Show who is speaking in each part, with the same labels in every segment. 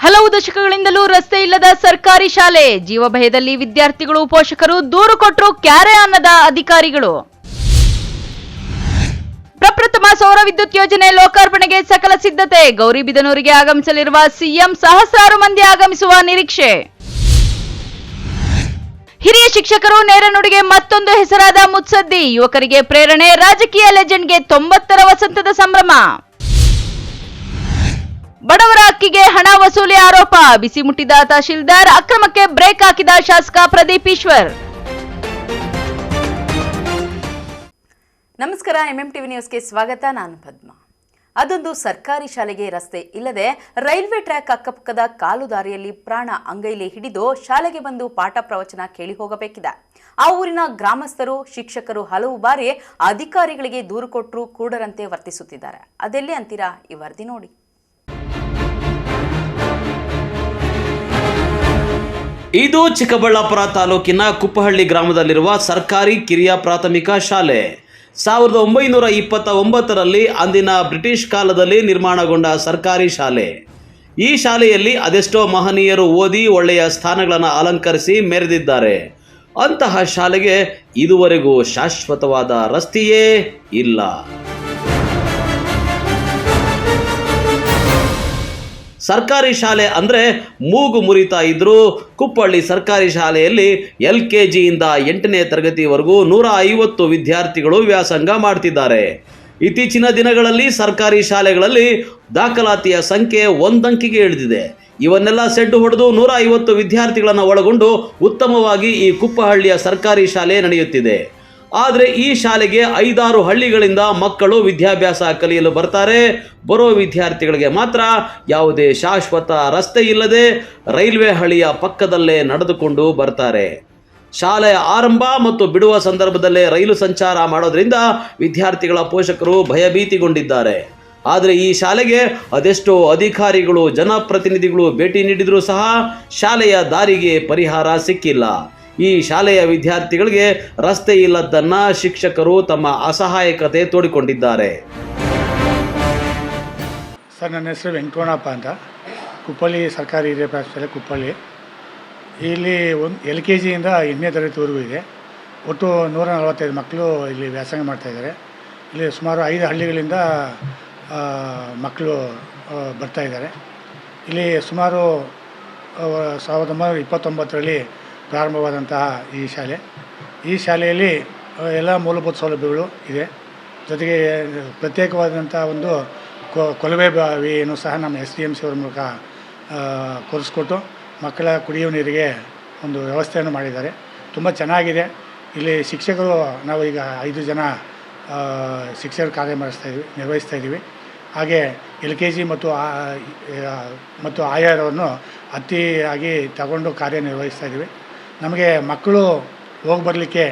Speaker 1: ಹಲವು ದಶಕಗಳಿಂದಲೂ ರಸ್ತೆ ಇಲ್ಲದ ಸರ್ಕಾರಿ ಶಾಲೆ, ಜೀವಭಯದಲ್ಲಿ ವಿದ್ಯಾರ್ಥಿಗಳು, ಪೋಷಕರು ದೂರು ಕೊಟ್ಟರು ಕ್ಯಾರೆ ಅನ್ನದ ಅಧಿಕಾರಿಗಳು. ಪ್ರಪ್ರಥಮ ಸೌರ ವಿದ್ಯುತ್ ಯೋಜನೆ ಲೋಕಾರ್ಪಣೆಗೆ ಸಕಲ ಸಿದ್ಧತೆ, ಗೌರಿಬಿದನೂರಿಗೆ ಆಗಮಿಸಲಿರುವ ಸಿಎಂ, ಸಹಸ್ರಾರು ಮಂದಿ ಆಗಮಿಸುವ ನಿರೀಕ್ಷೆ. ಹಿರಿಯ ಶಿಕ್ಷಕರು ನೇರ ನುಡಿಗೆ ಮತ್ತೊಂದು ಹೆಸರಾದ ಮುತ್ಸದ್ದಿ, ಯುವಕರಿಗೆ ಪ್ರೇರಣೆ, ರಾಜಕೀಯ ಲೆಜೆಂಡ್ಗೆ 90ರ ವಸಂತದ ಸಂಭ್ರಮ. ಬಡವರ ಅಕ್ಕಿಗೆ ಹಣ ವಸೂಲಿ ಆರೋಪ, ಬಿಸಿ ಮುಟ್ಟಿದ ತಹಶೀಲ್ದಾರ್, ಅಕ್ರಮಕ್ಕೆ ಬ್ರೇಕ್ ಹಾಕಿದ ಶಾಸಕ ಪ್ರದೀಪ್ ಈಶ್ವರ್.
Speaker 2: ನಮಸ್ಕಾರ, ಎಂಎಂಟಿವಿ ನ್ಯೂಸ್ಗೆ ಸ್ವಾಗತ. ನಾನು ಪದ್ಮ. ಅದೊಂದು ಸರ್ಕಾರಿ ಶಾಲೆಗೆ ರಸ್ತೆ ಇಲ್ಲದೆ ರೈಲ್ವೆ ಟ್ರ್ಯಾಕ್ ಅಕ್ಕಪಕ್ಕದ ಕಾಲು ದಾರಿಯಲ್ಲಿ ಪ್ರಾಣ ಅಂಗೈಲಿ ಹಿಡಿದು ಶಾಲೆಗೆ ಬಂದು ಪಾಠ ಪ್ರವಚನ ಕೇಳಿ ಹೋಗಬೇಕಿದೆ. ಆ ಊರಿನ ಗ್ರಾಮಸ್ಥರು, ಶಿಕ್ಷಕರು ಹಲವು ಬಾರಿ ಅಧಿಕಾರಿಗಳಿಗೆ ದೂರು ಕೊಟ್ಟರೂ ಕೂಡರಂತೆ ವರ್ತಿಸುತ್ತಿದ್ದಾರೆ. ಅದೆಲ್ಲಿ ಅಂತೀರಾ? ಈ ವರದಿ ನೋಡಿ.
Speaker 3: ಇದು ಚಿಕ್ಕಬಳ್ಳಾಪುರ ತಾಲೂಕಿನ ಕುಪ್ಪಹಳ್ಳಿ ಗ್ರಾಮದಲ್ಲಿರುವ ಸರ್ಕಾರಿ ಕಿರಿಯ ಪ್ರಾಥಮಿಕ ಶಾಲೆ. 1929ರಲ್ಲಿ ಅಂದಿನ ಬ್ರಿಟಿಷ್ ಕಾಲದಲ್ಲಿ ನಿರ್ಮಾಣಗೊಂಡ ಸರ್ಕಾರಿ ಶಾಲೆ. ಈ ಶಾಲೆಯಲ್ಲಿ ಅದೆಷ್ಟೋ ಮಹನೀಯರು ಓದಿ ಒಳ್ಳೆಯ ಸ್ಥಾನಗಳನ್ನು ಅಲಂಕರಿಸಿ ಮೆರೆದಿದ್ದಾರೆ. ಅಂತಹ ಶಾಲೆಗೆ ಇದುವರೆಗೂ ಶಾಶ್ವತವಾದ ರಸ್ತೆಯೇ ಇಲ್ಲ. ಸರ್ಕಾರಿ ಶಾಲೆ ಅಂದರೆ ಮೂಗು ಮುರಿತಾ ಇದ್ದರೂ ಕುಪ್ಪಳ್ಳಿ ಸರ್ಕಾರಿ ಶಾಲೆಯಲ್ಲಿ LKGಯಿಂದ 8ನೇ ತರಗತಿವರೆಗೂ 150 ವಿದ್ಯಾರ್ಥಿಗಳು ವ್ಯಾಸಂಗ ಮಾಡ್ತಿದ್ದಾರೆ. ಇತ್ತೀಚಿನ ದಿನಗಳಲ್ಲಿ ಸರ್ಕಾರಿ ಶಾಲೆಗಳಲ್ಲಿ ದಾಖಲಾತಿಯ ಸಂಖ್ಯೆ ಒಂದಂಕಿಗೆ ಇಳಿದಿದೆ. ಇವನ್ನೆಲ್ಲ ಸೆಡ್ಡು ಹೊಡೆದು 150 ವಿದ್ಯಾರ್ಥಿಗಳನ್ನು ಒಳಗೊಂಡು ಉತ್ತಮವಾಗಿ ಈ ಕುಪ್ಪಹಳ್ಳಿಯ ಸರ್ಕಾರಿ ಶಾಲೆ ನಡೆಯುತ್ತಿದೆ. ಆದರೆ ಈ ಶಾಲೆಗೆ 5-6 ಹಳ್ಳಿಗಳಿಂದ ಮಕ್ಕಳು ವಿದ್ಯಾಭ್ಯಾಸ ಕಲಿಯಲು ಬರ್ತಾರೆ. ಬರೋ ವಿದ್ಯಾರ್ಥಿಗಳಿಗೆ ಮಾತ್ರ ಯಾವುದೇ ಶಾಶ್ವತ ರಸ್ತೆ ಇಲ್ಲದೆ ರೈಲ್ವೆ ಹಳಿಯ ಪಕ್ಕದಲ್ಲೇ ನಡೆದುಕೊಂಡು ಬರ್ತಾರೆ. ಶಾಲೆಯ ಆರಂಭ ಮತ್ತು ಬಿಡುವ ಸಂದರ್ಭದಲ್ಲೇ ರೈಲು ಸಂಚಾರ ಮಾಡೋದ್ರಿಂದ ವಿದ್ಯಾರ್ಥಿಗಳ ಪೋಷಕರು ಭಯಭೀತಿಗೊಂಡಿದ್ದಾರೆ. ಆದರೆ ಈ ಶಾಲೆಗೆ ಅದೆಷ್ಟೋ ಅಧಿಕಾರಿಗಳು, ಜನಪ್ರತಿನಿಧಿಗಳು ಭೇಟಿ ನೀಡಿದರೂ ಸಹ ಶಾಲೆಯ ದಾರಿಗೆ ಪರಿಹಾರ ಸಿಕ್ಕಿಲ್ಲ. ಈ ಶಾಲೆಯ ವಿದ್ಯಾರ್ಥಿಗಳಿಗೆ ರಸ್ತೆ ಇಲ್ಲದನ್ನ ಶಿಕ್ಷಕರು ತಮ್ಮ ಅಸಹಾಯಕತೆ ತೋಡಿಕೊಂಡಿದ್ದಾರೆ.
Speaker 4: ಸರ್, ನನ್ನ ಹೆಸರು ವೆಂಕಟರಮಣಪ್ಪ ಅಂತ, ಕುಪ್ಪಳ್ಳಿ ಸರ್ಕಾರಿ ಹಿರಿಯ ಪ್ರಾಥಮಿಕ ಶಾಲೆ ಕುಪ್ಪಳ್ಳಿ. ಇಲ್ಲಿ LKGಯಿಂದ 8ನೇ ತರಗತಿವರೆಗೂ ಇದೆ. ಒಟ್ಟು 145 ಮಕ್ಕಳು ಇಲ್ಲಿ ವ್ಯಾಸಂಗ ಮಾಡ್ತಾಯಿದ್ದಾರೆ. ಇಲ್ಲಿ ಸುಮಾರು 5 ಹಳ್ಳಿಗಳಿಂದ ಮಕ್ಕಳು ಬರ್ತಾಯಿದ್ದಾರೆ. ಇಲ್ಲಿ ಸುಮಾರು 1929ರಲ್ಲಿ ಪ್ರಾರಂಭವಾದಂತಹ ಈ ಶಾಲೆಯಲ್ಲಿ ಎಲ್ಲ ಮೂಲಭೂತ ಸೌಲಭ್ಯಗಳು ಇದೆ. ಜೊತೆಗೆ ಪ್ರತ್ಯೇಕವಾದಂಥ ಒಂದು ಕೊಳವೆ ಬಾವಿಯನ್ನು ಸಹ ನಮ್ಮ SDMC ಅವರ ಮೂಲಕ ಕೊರೆಸ್ಕೊಟ್ಟು ಮಕ್ಕಳ ಕುಡಿಯುವ ನೀರಿಗೆ ಒಂದು ವ್ಯವಸ್ಥೆಯನ್ನು ಮಾಡಿದ್ದಾರೆ. ತುಂಬ ಚೆನ್ನಾಗಿದೆ. ಇಲ್ಲಿ ಶಿಕ್ಷಕರು ನಾವು ಈಗ 5 ಜನ ಶಿಕ್ಷಕರು ನಿರ್ವಹಿಸ್ತಾ ಇದ್ದೀವಿ. ಹಾಗೆ LKG ಮತ್ತು ಆಯಾರವನ್ನು ಅತಿಯಾಗಿ ತಗೊಂಡು ಕಾರ್ಯನಿರ್ವಹಿಸ್ತಾ ಇದ್ದೀವಿ. ನಮಗೆ ಮಕ್ಕಳು ಹೋಗಿ ಬರಲಿಕ್ಕೆ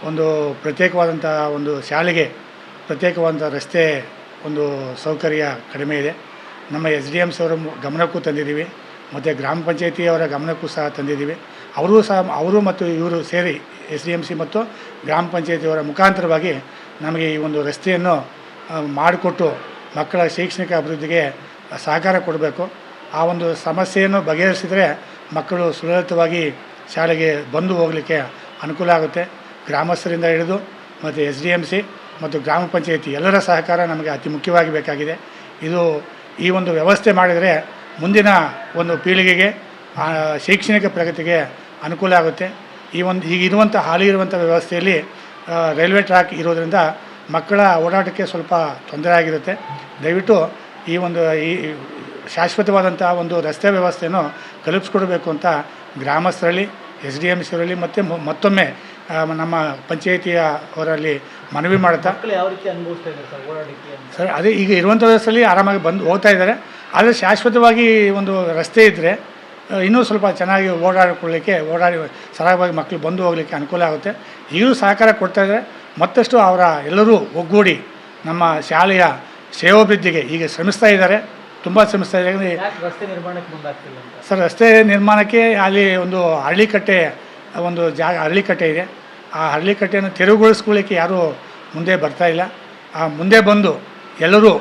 Speaker 4: ಒಂದು ಪ್ರತ್ಯೇಕವಾದಂಥ ಒಂದು ಶಾಲೆಗೆ ಪ್ರತ್ಯೇಕವಾದಂಥ ರಸ್ತೆ ಒಂದು ಸೌಕರ್ಯ ಕಡಿಮೆ ಇದೆ. ನಮ್ಮ SDMC ಅವರ ಗಮನಕ್ಕೂ ತಂದಿದ್ದೀವಿ, ಮತ್ತು ಗ್ರಾಮ ಪಂಚಾಯತಿಯವರ ಗಮನಕ್ಕೂ ಸಹ ತಂದಿದ್ದೀವಿ. ಅವರು ಮತ್ತು ಇವರು ಸೇರಿ SDMC ಮತ್ತು ಗ್ರಾಮ ಪಂಚಾಯತಿಯವರ ಮುಖಾಂತರವಾಗಿ ನಮಗೆ ಈ ಒಂದು ರಸ್ತೆಯನ್ನು ಮಾಡಿಕೊಟ್ಟು ಮಕ್ಕಳ ಶೈಕ್ಷಣಿಕ ಅಭಿವೃದ್ಧಿಗೆ ಸಹಕಾರ ಕೊಡಬೇಕು. ಆ ಒಂದು ಸಮಸ್ಯೆಯನ್ನು ಬಗೆಹರಿಸಿದರೆ ಮಕ್ಕಳು ಸುಲಲಿತವಾಗಿ ಶಾಲೆಗೆ ಬಂದು ಹೋಗಲಿಕ್ಕೆ ಅನುಕೂಲ ಆಗುತ್ತೆ. ಗ್ರಾಮಸ್ಥರಿಂದ ಹಿಡಿದು ಮತ್ತು SDMC ಮತ್ತು ಗ್ರಾಮ ಪಂಚಾಯತಿ ಎಲ್ಲರ ಸಹಕಾರ ನಮಗೆ ಅತಿ ಮುಖ್ಯವಾಗಿ ಬೇಕಾಗಿದೆ. ಈ ಒಂದು ವ್ಯವಸ್ಥೆ ಮಾಡಿದರೆ ಮುಂದಿನ ಒಂದು ಪೀಳಿಗೆಗೆ ಶೈಕ್ಷಣಿಕ ಪ್ರಗತಿಗೆ ಅನುಕೂಲ ಆಗುತ್ತೆ. ಈಗಿರುವಂಥ ಹಾಲಿ ಇರುವಂಥ ವ್ಯವಸ್ಥೆಯಲ್ಲಿ ರೈಲ್ವೆ ಟ್ರ್ಯಾಕ್ ಇರೋದರಿಂದ ಮಕ್ಕಳ ಓಡಾಟಕ್ಕೆ ಸ್ವಲ್ಪ ತೊಂದರೆ ಆಗಿರುತ್ತೆ. ದಯವಿಟ್ಟು ಈ ಶಾಶ್ವತವಾದಂಥ ಒಂದು ರಸ್ತೆ ವ್ಯವಸ್ಥೆಯನ್ನು ಕಲ್ಪಿಸ್ಕೊಡ್ಬೇಕು ಅಂತ ಗ್ರಾಮಸ್ಥರಲ್ಲಿ, SDMC ಅವರಲ್ಲಿ ಮತ್ತು ಮತ್ತೊಮ್ಮೆ ನಮ್ಮ ಪಂಚಾಯಿತಿಯ ಅವರಲ್ಲಿ ಮನವಿ ಮಾಡುತ್ತಾ.
Speaker 5: ಯಾವ ರೀತಿ ಅನುಭವಿಸ್ತಾ ಇದ್ದಾರೆ
Speaker 4: ಸರ್? ಅದೇ ಈಗ ಇರುವಂಥ ವ್ಯವಸ್ಥೆಯಲ್ಲಿ ಆರಾಮಾಗಿ ಬಂದು ಹೋಗ್ತಾ ಇದ್ದಾರೆ. ಆದರೆ ಶಾಶ್ವತವಾಗಿ ಒಂದು ರಸ್ತೆ ಇದ್ದರೆ ಇನ್ನೂ ಸ್ವಲ್ಪ ಚೆನ್ನಾಗಿ ಓಡಾಡಿ ಸರಾಗವಾಗಿ ಮಕ್ಕಳು ಬಂದು ಹೋಗಲಿಕ್ಕೆ ಅನುಕೂಲ ಆಗುತ್ತೆ. ಈಗಲೂ ಸಹಕಾರ ಕೊಡ್ತಾಯಿದ್ದಾರೆ. ಮತ್ತಷ್ಟು ಎಲ್ಲರೂ ಒಗ್ಗೂಡಿ ನಮ್ಮ ಶಾಲೆಯ ಶ್ರೇಯೋಭಿವೃದ್ಧಿಗೆ ಈಗ ಶ್ರಮಿಸ್ತಾ ಇದ್ದಾರೆ, ತುಂಬ ಶ್ರಮಿಸ್ತಾ ಇದ್ದಾರೆ.
Speaker 5: ರಸ್ತೆ ನಿರ್ಮಾಣಕ್ಕೆ ಮುಂದಾಗ್ತಿಲ್ಲ
Speaker 4: ಸರ್, ರಸ್ತೆ ನಿರ್ಮಾಣಕ್ಕೆ ಅಲ್ಲಿ ಒಂದು ಹಳ್ಳಿಕಟ್ಟೆ ಇದೆ. ಆ ಹಳ್ಳಿಕಟ್ಟೆಯನ್ನು ತೆರವುಗೊಳಿಸ್ಕೊಳ್ಳಿಕ್ಕೆ ಯಾರೂ ಮುಂದೆ ಬರ್ತಾಯಿಲ್ಲ. ಮುಂದೆ ಬಂದು ಎಲ್ಲರೂ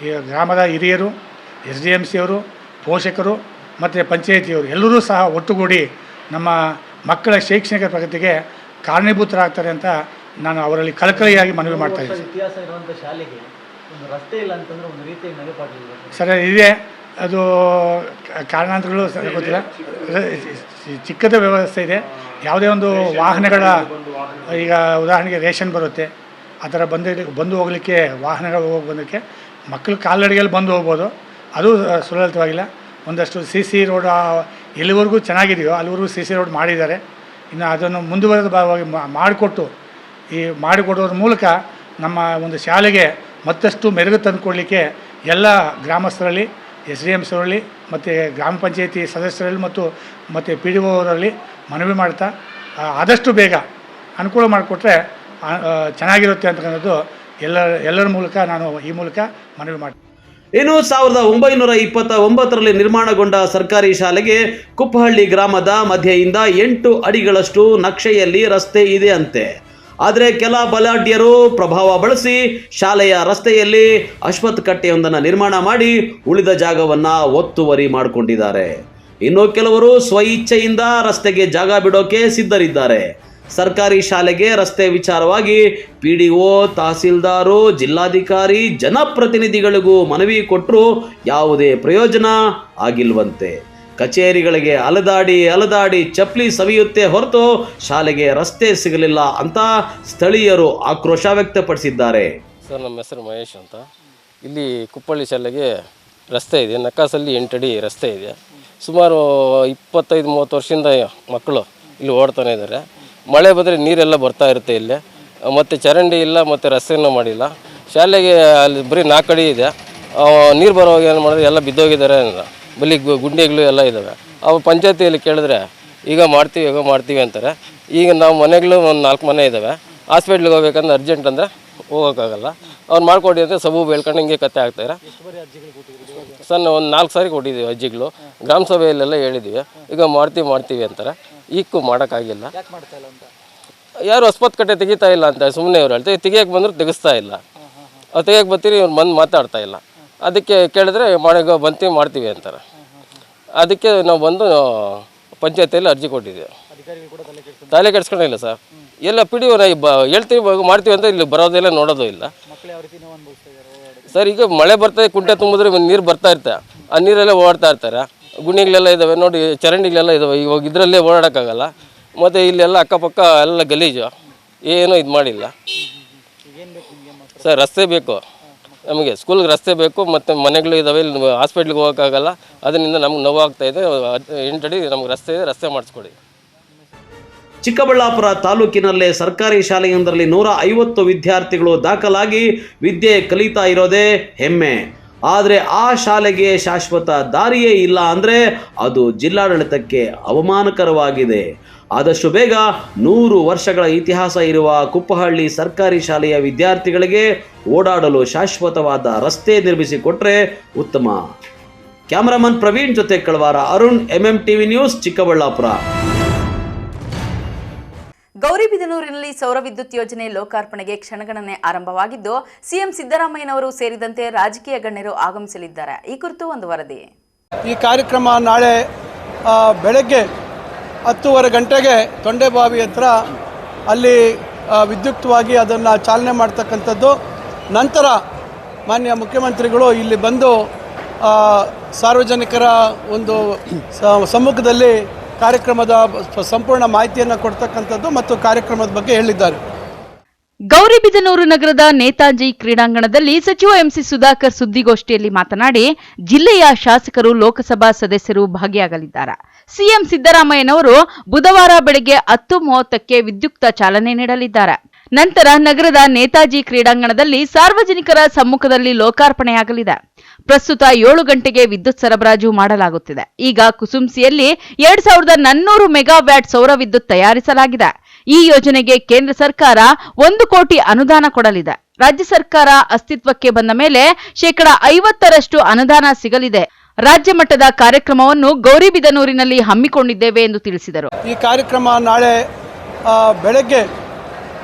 Speaker 4: ಈ ಗ್ರಾಮದ ಹಿರಿಯರು, SDMC ಅವರು, ಪೋಷಕರು ಮತ್ತು ಪಂಚಾಯಿತಿಯವರು ಎಲ್ಲರೂ ಸಹ ಒಟ್ಟುಗೂಡಿ ನಮ್ಮ ಮಕ್ಕಳ ಶೈಕ್ಷಣಿಕ ಪ್ರಗತಿಗೆ ಕಾರಣೀಭೂತರಾಗ್ತಾರೆ ಅಂತ ನಾನು ಅವರಲ್ಲಿ ಕಳಕಳಿಯಾಗಿ ಮನವಿ ಮಾಡ್ತಾ ಇದ್ದೀನಿ.
Speaker 5: ಇತಿಹಾಸ ಇರುವಂಥ ಶಾಲೆಗೆ ಒಂದು ರಸ್ತೆ ಇಲ್ಲ ಅಂತಂದ್ರೆ ಒಂದು ರೀತಿಯಾಗಿ ನಗೆಪಾಟಿಲ್ಲ
Speaker 4: ಸರ್ ಇದೆ, ಅದು ಕಾರಣಾಂತರಗಳು ಗೊತ್ತಿಲ್ಲ. ಚಿಕ್ಕದ ವ್ಯವಸ್ಥೆ ಇದೆ. ಯಾವುದೇ ಒಂದು ವಾಹನಗಳ, ಈಗ ಉದಾಹರಣೆಗೆ ರೇಷನ್ ಬರುತ್ತೆ, ಆ ಥರ ಬಂದು ಹೋಗಲಿಕ್ಕೆ ವಾಹನಗಳು ಬಂದಕ್ಕೆ ಮಕ್ಕಳು ಕಾಲ್ನಡಿಗೆಯಲ್ಲಿ ಬಂದು ಹೋಗ್ಬೋದು, ಅದು ಸುಲಲಿತವಾಗಿಲ್ಲ. ಒಂದಷ್ಟು CC ರೋಡ್ ಎಲ್ಲಿವರೆಗೂ ಚೆನ್ನಾಗಿದೆಯೋ ಅಲ್ಲಿವರೆಗೂ CC ರೋಡ್ ಮಾಡಿದ್ದಾರೆ. ಇನ್ನು ಅದನ್ನು ಮುಂದುವರೆದ ಭಾಗವಾಗಿ ಮಾಡಿಕೊಡೋದ್ರ ಮೂಲಕ ನಮ್ಮ ಒಂದು ಶಾಲೆಗೆ ಮತ್ತಷ್ಟು ಮೆರುಗು ತಂದುಕೊಡಲಿಕ್ಕೆ ಎಲ್ಲ ಗ್ರಾಮಸ್ಥರಲ್ಲಿ, SDMs ಅವರಲ್ಲಿ ಮತ್ತು ಗ್ರಾಮ ಪಂಚಾಯತಿ ಸದಸ್ಯರಲ್ಲಿ ಮತ್ತು PDO ಅವರಲ್ಲಿ ಮನವಿ ಮಾಡ್ತಾ ಆದಷ್ಟು ಬೇಗ ಅನುಕೂಲ ಮಾಡಿಕೊಟ್ರೆ ಚೆನ್ನಾಗಿರುತ್ತೆ ಅಂತಕ್ಕಂಥದ್ದು ಎಲ್ಲರ ಮೂಲಕ ನಾನು ಈ ಮೂಲಕ ಮನವಿ ಮಾಡ್ತೀನಿ.
Speaker 3: ಇನ್ನು 1929ರಲ್ಲಿ ನಿರ್ಮಾಣಗೊಂಡ ಸರ್ಕಾರಿ ಶಾಲೆಗೆ ಕುಪ್ಪಹಳ್ಳಿ ಗ್ರಾಮದ ಮಧ್ಯೆಯಿಂದ 8 ಅಡಿಗಳಷ್ಟು ನಕ್ಷೆಯಲ್ಲಿ ರಸ್ತೆ ಇದೆ ಅಂತೆ. ಆದರೆ ಕೆಲ ಬಲಾಢ್ಯರು ಪ್ರಭಾವ ಬಳಸಿ ಶಾಲೆಯ ರಸ್ತೆಯಲ್ಲಿ ಅಶ್ವತ್ಥ ಕಟ್ಟೆಯೊಂದನ್ನು ನಿರ್ಮಾಣ ಮಾಡಿ ಉಳಿದ ಜಾಗವನ್ನು ಒತ್ತುವರಿ ಮಾಡಿಕೊಂಡಿದ್ದಾರೆ. ಇನ್ನು ಕೆಲವರು ಸ್ವಇಚ್ಛೆಯಿಂದ ರಸ್ತೆಗೆ ಜಾಗ ಬಿಡೋಕೆ ಸಿದ್ಧರಿದ್ದಾರೆ. ಸರ್ಕಾರಿ ಶಾಲೆಗೆ ರಸ್ತೆ ವಿಚಾರವಾಗಿ PDO, ತಹಸೀಲ್ದಾರು, ಜಿಲ್ಲಾಧಿಕಾರಿ, ಜನಪ್ರತಿನಿಧಿಗಳಿಗೂ ಮನವಿ ಕೊಟ್ಟರೂ ಯಾವುದೇ ಪ್ರಯೋಜನ ಆಗಿಲ್ವಂತೆ. ಕಚೇರಿಗಳಿಗೆ ಅಲದಾಡಿ ಚಪ್ಪಲಿ ಸವಿಯುತ್ತೆ ಹೊರತು ಶಾಲೆಗೆ ರಸ್ತೆ ಸಿಗಲಿಲ್ಲ ಅಂತ ಸ್ಥಳೀಯರು ಆಕ್ರೋಶ ವ್ಯಕ್ತಪಡಿಸಿದ್ದಾರೆ.
Speaker 6: ಸರ್, ನಮ್ಮ ಹೆಸರು ಮಹೇಶ್ ಅಂತ. ಇಲ್ಲಿ ಕುಪ್ಪಳ್ಳಿ ಶಾಲೆಗೆ ರಸ್ತೆ ಇದೆ, ನಕಾಸಲ್ಲಿ 8 ಅಡಿ ರಸ್ತೆ ಇದೆ. ಸುಮಾರು 25-30 ವರ್ಷದಿಂದ ಮಕ್ಕಳು ಇಲ್ಲಿ ಓಡ್ತಾನೆ ಇದ್ದಾರೆ. ಮಳೆ ಬಂದರೆ ನೀರೆಲ್ಲ ಬರ್ತಾ ಇರುತ್ತೆ ಇಲ್ಲಿ, ಮತ್ತು ಚರಂಡಿ ಇಲ್ಲ, ಮತ್ತು ರಸ್ತೆನೂ ಮಾಡಿಲ್ಲ. ಶಾಲೆಗೆ ಅಲ್ಲಿ ಬರೀ 4 ಅಡಿ ಇದೆ. ನೀರು ಬರೋವಾಗ ಏನು ಮಾಡಿದ್ರೆ ಎಲ್ಲ ಬಿದ್ದೋಗಿದ್ದಾರೆ. ಬಲ್ಲಿ ಗುಂಡಿಗಳು ಎಲ್ಲ ಇದ್ದಾವೆ. ಅವು ಪಂಚಾಯತಿಯಲ್ಲಿ ಕೇಳಿದ್ರೆ ಈಗ ಮಾಡ್ತೀವಿ ಅಂತಾರೆ. ಈಗ ನಾವು ಮನೆಗಳು ಒಂದು 4 ಮನೆ ಇದ್ದಾವೆ. ಹಾಸ್ಪಿಟ್ಲಿಗೆ ಹೋಗ್ಬೇಕಂದ್ರೆ ಅರ್ಜೆಂಟ್ ಅಂದರೆ ಹೋಗೋಕ್ಕಾಗಲ್ಲ. ಅವ್ರು ಮಾಡ್ಕೊಡಿ ಅಂತ ಸಬು ಬೇಳ್ಕೊಂಡು ಹಿಂಗೆ ಕತೆ ಆಗ್ತಾರೆ. ಸರ್, ನಾವು ಒಂದು 4 ಸಾರಿ ಕೊಟ್ಟಿದ್ದೀವಿ ಅರ್ಜಿಗಳು. ಗ್ರಾಮ ಸಭೆಯಲ್ಲೆಲ್ಲ ಹೇಳಿದ್ದೀವಿ, ಈಗ ಮಾಡ್ತೀವಿ ಅಂತಾರೆ. ಈಗೂ ಮಾಡೋಕ್ಕಾಗಿಲ್ಲ. ಯಾರು ಅಸ್ಪತ್ ಕಟ್ಟೆ ತೆಗಿತಾ ಇಲ್ಲ ಅಂತ ಸುಮ್ಮನೆ ಇವ್ರು ಹೇಳ್ತಾರೆ. ತೆಗಿಯೋಕ್ಕೆ ಬಂದರೂ ತೆಗಿಸ್ತಾ ಇಲ್ಲ. ಅವ್ರು ತೆಗಿಯೋಕ್ಕೆ ಬರ್ತೀರಿ, ಇವ್ರು ಬಂದು ಮಾತಾಡ್ತಾ ಇಲ್ಲ. ಅದಕ್ಕೆ ಕೇಳಿದ್ರೆ ಮಾಡ್ತೀವಿ ಅಂತಾರೆ. ಅದಕ್ಕೆ ನಾವು ಬಂದು ಪಂಚಾಯತಿಯಲ್ಲಿ ಅರ್ಜಿ ಕೊಟ್ಟಿದ್ದೀವಿ. ತಲೆ ಕೆಡಿಸ್ಕೊಂಡಿಲ್ಲ ಸರ್. ಎಲ್ಲ PDO ಹೇಳ್ತೀವಿ ಮಾಡ್ತೀವಿ ಅಂತ ಇಲ್ಲಿ ಬರೋದೆಲ್ಲ ನೋಡೋದು ಇಲ್ಲ ಸರ್. ಈಗ ಮಳೆ ಬರ್ತದೆ, ಕುಂಟೆ ತುಂಬಿದ್ರೆ ನೀರು ಬರ್ತಾ ಇರ್ತಾರೆ. ಆ ನೀರೆಲ್ಲ ಓಡಾಡ್ತಾ ಇರ್ತಾರೆ. ಗುಣಿಗಳೆಲ್ಲ ಇದ್ದಾವೆ ನೋಡಿ, ಚರಂಡಿಗಳೆಲ್ಲ ಇದ್ದಾವೆ. ಇವಾಗ ಇದರಲ್ಲೇ ಓಡಾಡೋಕ್ಕಾಗಲ್ಲ. ಮತ್ತು ಇಲ್ಲೆಲ್ಲ ಅಕ್ಕಪಕ್ಕ ಎಲ್ಲ ಗಲೀಜು, ಏನೂ ಇದು ಮಾಡಿಲ್ಲ ಸರ್. ರಸ್ತೆ ಬೇಕು ನಮಗೆ, ಸ್ಕೂಲ್ಗೆ ರಸ್ತೆ ಬೇಕು, ಮತ್ತು ಮನೆಗಳು ಇದ್ದಾವೆ. ಇಲ್ಲಿ ಹಾಸ್ಪಿಟ್ಲಿಗೆ ಹೋಗೋಕ್ಕಾಗಲ್ಲ. ಅದರಿಂದ ನಮ್ಗೆ ನೋವಾಗ್ತಾಯಿದೆ. 8 ಅಡಿ ನಮ್ಗೆ ರಸ್ತೆ ಇದೆ, ರಸ್ತೆ ಮಾಡಿಸ್ಕೊಡಿ.
Speaker 3: ಚಿಕ್ಕಬಳ್ಳಾಪುರ ತಾಲೂಕಿನಲ್ಲೇ ಸರ್ಕಾರಿ ಶಾಲೆಯೊಂದರಲ್ಲಿ 150 ವಿದ್ಯಾರ್ಥಿಗಳು ದಾಖಲಾಗಿ ವಿದ್ಯೆ ಕಲಿತಾ ಇರೋದೇ ಹೆಮ್ಮೆ. ಆದರೆ ಆ ಶಾಲೆಗೆ ಶಾಶ್ವತ ದಾರಿಯೇ ಇಲ್ಲ ಅಂದರೆ ಅದು ಜಿಲ್ಲಾಡಳಿತಕ್ಕೆ ಅವಮಾನಕರವಾಗಿದೆ. ಆದಷ್ಟು ಬೇಗ 100 ವರ್ಷಗಳ ಇತಿಹಾಸ ಇರುವ ಕುಪ್ಪಹಳ್ಳಿ ಸರ್ಕಾರಿ ಶಾಲೆಯ ವಿದ್ಯಾರ್ಥಿಗಳಿಗೆ ಓಡಾಡಲು ಶಾಶ್ವತವಾದ ರಸ್ತೆ ನಿರ್ಮಿಸಿಕೊಟ್ರೆ ಉತ್ತಮ. ಕ್ಯಾಮರಾಮನ್ ಪ್ರವೀಣ್ ಜೊತೆ ಕಳವಾರ ಅರುಣ್, MMTV ನ್ಯೂಸ್, ಚಿಕ್ಕಬಳ್ಳಾಪುರ.
Speaker 2: ಗೌರಿಬಿದನೂರಿನಲ್ಲಿ ಸೌರ ವಿದ್ಯುತ್ ಯೋಜನೆ ಲೋಕಾರ್ಪಣೆಗೆ ಕ್ಷಣಗಣನೆ ಆರಂಭವಾಗಿದ್ದು, ಸಿಎಂ ಸಿದ್ದರಾಮಯ್ಯನವರು ಸೇರಿದಂತೆ ರಾಜಕೀಯ ಗಣ್ಯರು ಆಗಮಿಸಲಿದ್ದಾರೆ. ಈ ಕುರಿತು ಒಂದು ವರದಿ.
Speaker 7: ಈ ಕಾರ್ಯಕ್ರಮ ನಾಳೆ ಬೆಳಗ್ಗೆ 10:30 ಗಂಟೆಗೆ ತೊಂಡೆಬಾವಿ ಹತ್ರ ಅಲ್ಲಿ ವಿದ್ಯುಕ್ತವಾಗಿ ಅದನ್ನು ಚಾಲನೆ ಮಾಡ್ತಕ್ಕಂಥದ್ದು. ನಂತರ ಮಾನ್ಯ ಮುಖ್ಯಮಂತ್ರಿಗಳು ಇಲ್ಲಿ ಬಂದು ಸಾರ್ವಜನಿಕರ ಒಂದು ಸಮುಖದಲ್ಲಿ ಕಾರ್ಯಕ್ರಮದ ಸಂಪೂರ್ಣ ಮಾಹಿತಿಯನ್ನು ಕೊಡ್ತಕ್ಕಂಥದ್ದು ಮತ್ತು ಕಾರ್ಯಕ್ರಮದ ಬಗ್ಗೆ ಹೇಳಿದ್ದಾರೆ.
Speaker 1: ಗೌರಿಬಿದನೂರು ನಗರದ ನೇತಾಜಿ ಕ್ರೀಡಾಂಗಣದಲ್ಲಿ ಸಚಿವ MC ಸುಧಾಕರ್ ಸುದ್ದಿಗೋಷ್ಠಿಯಲ್ಲಿ ಮಾತನಾಡಿ, ಜಿಲ್ಲೆಯ ಶಾಸಕರು, ಲೋಕಸಭಾ ಸದಸ್ಯರು ಭಾಗಿಯಾಗಲಿದ್ದಾರೆ. ಸಿಎಂ ಸಿದ್ದರಾಮಯ್ಯನವರು ಬುಧವಾರ ಬೆಳಗ್ಗೆ 10:30ಕ್ಕೆ ವಿದ್ಯುಕ್ತ ಚಾಲನೆ ನೀಡಲಿದ್ದಾರೆ. ನಂತರ ನಗರದ ನೇತಾಜಿ ಕ್ರೀಡಾಂಗಣದಲ್ಲಿ ಸಾರ್ವಜನಿಕರ ಸಮ್ಮುಖದಲ್ಲಿ ಲೋಕಾರ್ಪಣೆಯಾಗಲಿದೆ. ಪ್ರಸ್ತುತ 7 ಗಂಟೆಗೆ ವಿದ್ಯುತ್ ಸರಬರಾಜು ಮಾಡಲಾಗುತ್ತಿದೆ. ಈಗ ಕುಸುಂಸಿಯಲ್ಲಿ 2400 ಮೆಗಾವ್ಯಾಟ್ ಸೌರ ವಿದ್ಯುತ್ ತಯಾರಿಸಲಾಗಿದೆ. ಈ ಯೋಜನೆಗೆ ಕೇಂದ್ರ ಸರ್ಕಾರ 1 ಕೋಟಿ ಅನುದಾನ ಕೊಡಲಿದೆ. ರಾಜ್ಯ ಸರ್ಕಾರ ಅಸ್ತಿತ್ವಕ್ಕೆ ಬಂದ ಮೇಲೆ 50% ಅನುದಾನ ಸಿಗಲಿದೆ. ರಾಜ್ಯ ಮಟ್ಟದ ಕಾರ್ಯಕ್ರಮವನ್ನು ಗೌರಿಬಿದನೂರಿನಲ್ಲಿ ಹಮ್ಮಿಕೊಂಡಿದ್ದೇವೆ ಎಂದು ತಿಳಿಸಿದರು.
Speaker 7: ಈ ಕಾರ್ಯಕ್ರಮ ನಾಳೆ ಬೆಳಗ್ಗೆ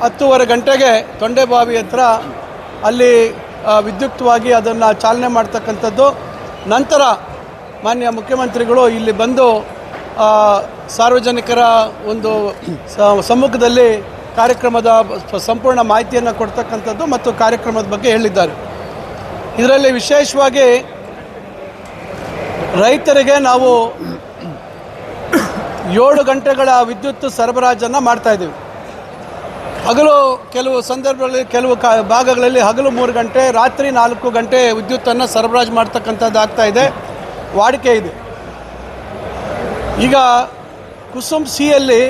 Speaker 7: 10:30 ಗಂಟೆಗೆ ತೊಂಡೆಬಾವಿ ಹತ್ರ ಅಲ್ಲಿ ವಿದ್ಯುಕ್ತವಾಗಿ ಅದನ್ನು ಚಾಲನೆ ಮಾಡ್ತಕ್ಕಂಥದ್ದು. ನಂತರ ಮಾನ್ಯ ಮುಖ್ಯಮಂತ್ರಿಗಳು ಇಲ್ಲಿ ಬಂದು ಸಾರ್ವಜನಿಕರ ಒಂದು ಸಮ್ಮುಖದಲ್ಲಿ ಕಾರ್ಯಕ್ರಮದ ಸಂಪೂರ್ಣ ಮಾಹಿತಿಯನ್ನು ಕೊಡ್ತಕ್ಕಂಥದ್ದು ಮತ್ತು ಕಾರ್ಯಕ್ರಮದ ಬಗ್ಗೆ ಹೇಳಿದ್ದಾರೆ. ಇದರಲ್ಲಿ ವಿಶೇಷವಾಗಿ ರೈತರಿಗೆ ನಾವು 7 ಗಂಟೆಗಳ ವಿದ್ಯುತ್ ಸರಬರಾಜನ್ನು ಮಾಡ್ತಾಯಿದ್ದೀವಿ. ಹಗಲು ಕೆಲವು ಸಂದರ್ಭಗಳಲ್ಲಿ ಕೆಲವು ಭಾಗಗಳಲ್ಲಿ ಹಗಲು 3 ಗಂಟೆ, ರಾತ್ರಿ 4 ಗಂಟೆ ವಿದ್ಯುತ್ತನ್ನು ಸರಬರಾಜು ಮಾಡ್ತಕ್ಕಂಥದ್ದು ಆಗ್ತಾಯಿದೆ, ವಾಡಿಕೆ ಇದೆ. ಈಗ ಕುಸುಮ್ ಸಿಯಲ್ಲಿ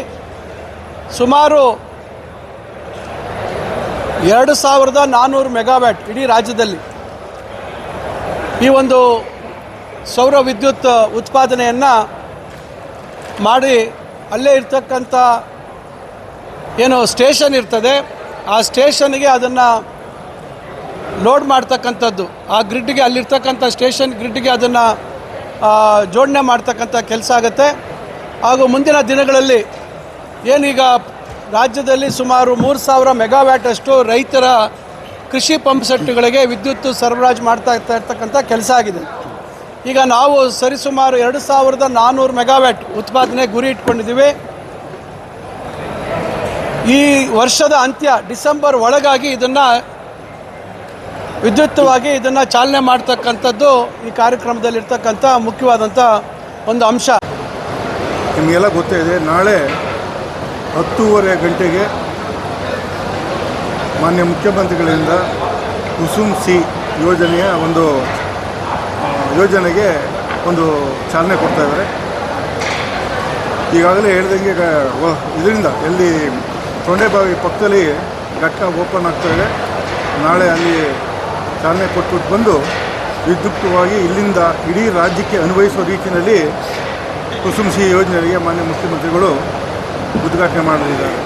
Speaker 7: ಸುಮಾರು 2400 ಮೆಗಾವ್ಯಾಟ್ ಇಡೀ ರಾಜ್ಯದಲ್ಲಿ ಈ ಒಂದು ಸೌರ ವಿದ್ಯುತ್ ಉತ್ಪಾದನೆಯನ್ನು ಮಾಡಿ ಅಲ್ಲೇ ಇರ್ತಕ್ಕಂಥ ಏನು ಸ್ಟೇಷನ್ ಇರ್ತದೆ ಆ ಸ್ಟೇಷನ್ಗೆ ಅದನ್ನು ಲೋಡ್ ಮಾಡ್ತಕ್ಕಂಥದ್ದು, ಆ ಗ್ರಿಡ್ಗೆ ಅಲ್ಲಿರ್ತಕ್ಕಂಥ ಸ್ಟೇಷನ್ ಗ್ರಿಡ್ಗೆ ಅದನ್ನು ಜೋಡಣೆ ಮಾಡ್ತಕ್ಕಂಥ ಕೆಲಸ ಆಗುತ್ತೆ. ಹಾಗೂ ಮುಂದಿನ ದಿನಗಳಲ್ಲಿ ಏನೀಗ ರಾಜ್ಯದಲ್ಲಿ ಸುಮಾರು 3000 ಮೆಗಾವ್ಯಾಟ್ ಅಷ್ಟು ರೈತರ ಕೃಷಿ ಪಂಪ್ ಸೆಟ್ಗಳಿಗೆ ವಿದ್ಯುತ್ ಸರಬರಾಜು ಮಾಡ್ತಾ ಇರ್ತಕ್ಕಂಥ ಕೆಲಸ ಆಗಿದೆ. ಈಗ ನಾವು ಸರಿಸುಮಾರು 2400 ಮೆಗಾವ್ಯಾಟ್ ಉತ್ಪಾದನೆ ಗುರಿ ಇಟ್ಕೊಂಡಿದ್ದೀವಿ. ಈ ವರ್ಷದ ಅಂತ್ಯ ಡಿಸೆಂಬರ್ ಒಳಗಾಗಿ ಇದನ್ನು ವಿದ್ಯುತ್ವಾಗಿ ಇದನ್ನು ಚಾಲನೆ ಮಾಡ್ತಕ್ಕಂಥದ್ದು ಈ ಕಾರ್ಯಕ್ರಮದಲ್ಲಿರ್ತಕ್ಕಂಥ ಮುಖ್ಯವಾದಂಥ ಒಂದು ಅಂಶ.
Speaker 8: ನಿಮಗೆಲ್ಲ ಗೊತ್ತೇ ಇದೆ, ನಾಳೆ 10:30 ಗಂಟೆಗೆ ಮಾನ್ಯ ಮುಖ್ಯಮಂತ್ರಿಗಳಿಂದ ಕುಸುಮ್ ಸಿ ಯೋಜನೆಗೆ ಒಂದು ಚಾಲನೆ ಕೊಡ್ತಾ ಇದ್ದಾರೆ. ಈಗಾಗಲೇ ಹೇಳ್ದಂಗೆ ಇದರಿಂದ ಎಲ್ಲಿ ತೊಂಡೆಬಾವಿ ಪಕ್ಕದಲ್ಲಿ ಘಟಕ ಓಪನ್ ಆಗ್ತಾಯಿದೆ. ನಾಳೆ ಅಲ್ಲಿ ಚಾಲನೆ ಕೊಟ್ಬಿಟ್ಟು ಬಂದು ವಿದ್ಯುಕ್ತವಾಗಿ ಇಲ್ಲಿಂದ ಇಡೀ ರಾಜ್ಯಕ್ಕೆ ಅನ್ವಯಿಸುವ ರೀತಿಯಲ್ಲಿ ಕುಸುಮ್ ಸಿ ಯೋಜನೆಗೆ ಮಾನ್ಯ ಮುಖ್ಯಮಂತ್ರಿಗಳು ಉದ್ಘಾಟನೆ ಮಾಡಲಿದ್ದಾರೆ.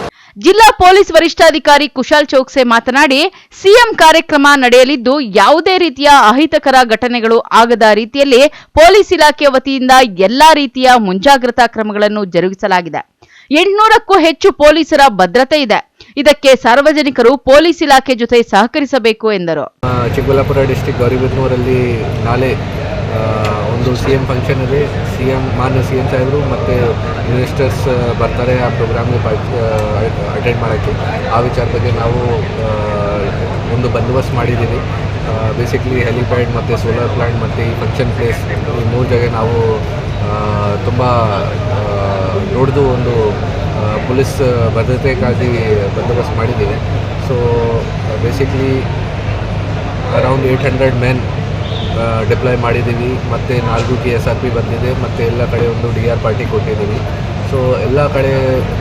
Speaker 1: ಜಿಲ್ಲಾ ಪೊಲೀಸ್ ವರಿಷ್ಠಾಧಿಕಾರಿ ಕುಶಾಲ್ ಚೌಕ್ಸೆ ಮಾತನಾಡಿ, ಸಿಎಂ ಕಾರ್ಯಕ್ರಮ ನಡೆಯಲಿದ್ದು ಯಾವುದೇ ರೀತಿಯ ಅಹಿತಕರ ಘಟನೆಗಳು ಆಗದ ರೀತಿಯಲ್ಲಿ ಪೊಲೀಸ್ ಇಲಾಖೆ ವತಿಯಿಂದ ಎಲ್ಲಾ ರೀತಿಯ ಮುಂಜಾಗ್ರತಾ ಕ್ರಮಗಳನ್ನು ಜರುಗಿಸಲಾಗಿದೆ. 800ಕ್ಕೂ ಹೆಚ್ಚು ಪೊಲೀಸರ ಭದ್ರತೆ ಇದೆ. ಇದಕ್ಕೆ ಸಾರ್ವಜನಿಕರು ಪೊಲೀಸ್ ಇಲಾಖೆ ಜೊತೆ ಸಹಕರಿಸಬೇಕು ಎಂದರು.
Speaker 9: ಚಿಕ್ಕಬಳ್ಳಾಪುರ ಡಿಸ್ಟ್ರಿಕ್ಟ್ ಗೌರಿಬಿದನೂರಲ್ಲಿ ನಾಳೆ ಒಂದು ಸಿಎಂ ಫಂಕ್ಷನ್ ಇದೆ. ಮಾನ್ಯ ಸಿಎಂ ಸಾಹೇಬರು ಮತ್ತು ಮಿನಿಸ್ಟರ್ಸ್ ಬರ್ತಾರೆ ಆ ಪ್ರೋಗ್ರಾಮ್ಗೆ ಅಟೆಂಡ್ ಮಾಡೋಕ್ಕೆ. ಆ ವಿಚಾರ ಬಗ್ಗೆ ನಾವು ಒಂದು ಬಂದೋಬಸ್ತ್ ಮಾಡಿದ್ದೀವಿ. ಬೇಸಿಕ್ಲಿ ಹೆಲಿಪ್ಯಾಡ್ ಮತ್ತು ಸೋಲಾರ್ ಪ್ಲಾಂಟ್ ಮತ್ತು ಈ ಫಂಕ್ಷನ್ ಪ್ಲೇಸ್ ಈ 3 ಜಾಗ ನಾವು ತುಂಬ ದೊಡ್ಡದು ಒಂದು ಪೊಲೀಸ್ ಭದ್ರತೆಗಾಗಿ ಬಂದೋಬಸ್ತ್ ಮಾಡಿದ್ದೀವಿ. So basically around 800 men deploy ಮಾಡಿದ್ದೀವಿ. ಮತ್ತು 4 KSRP ಬಂದಿದೆ ಮತ್ತು ಎಲ್ಲ ಕಡೆ ಒಂದು DR ಪಾರ್ಟಿ ಕೊಟ್ಟಿದ್ದೀವಿ. ಸೊ ಎಲ್ಲ ಕಡೆ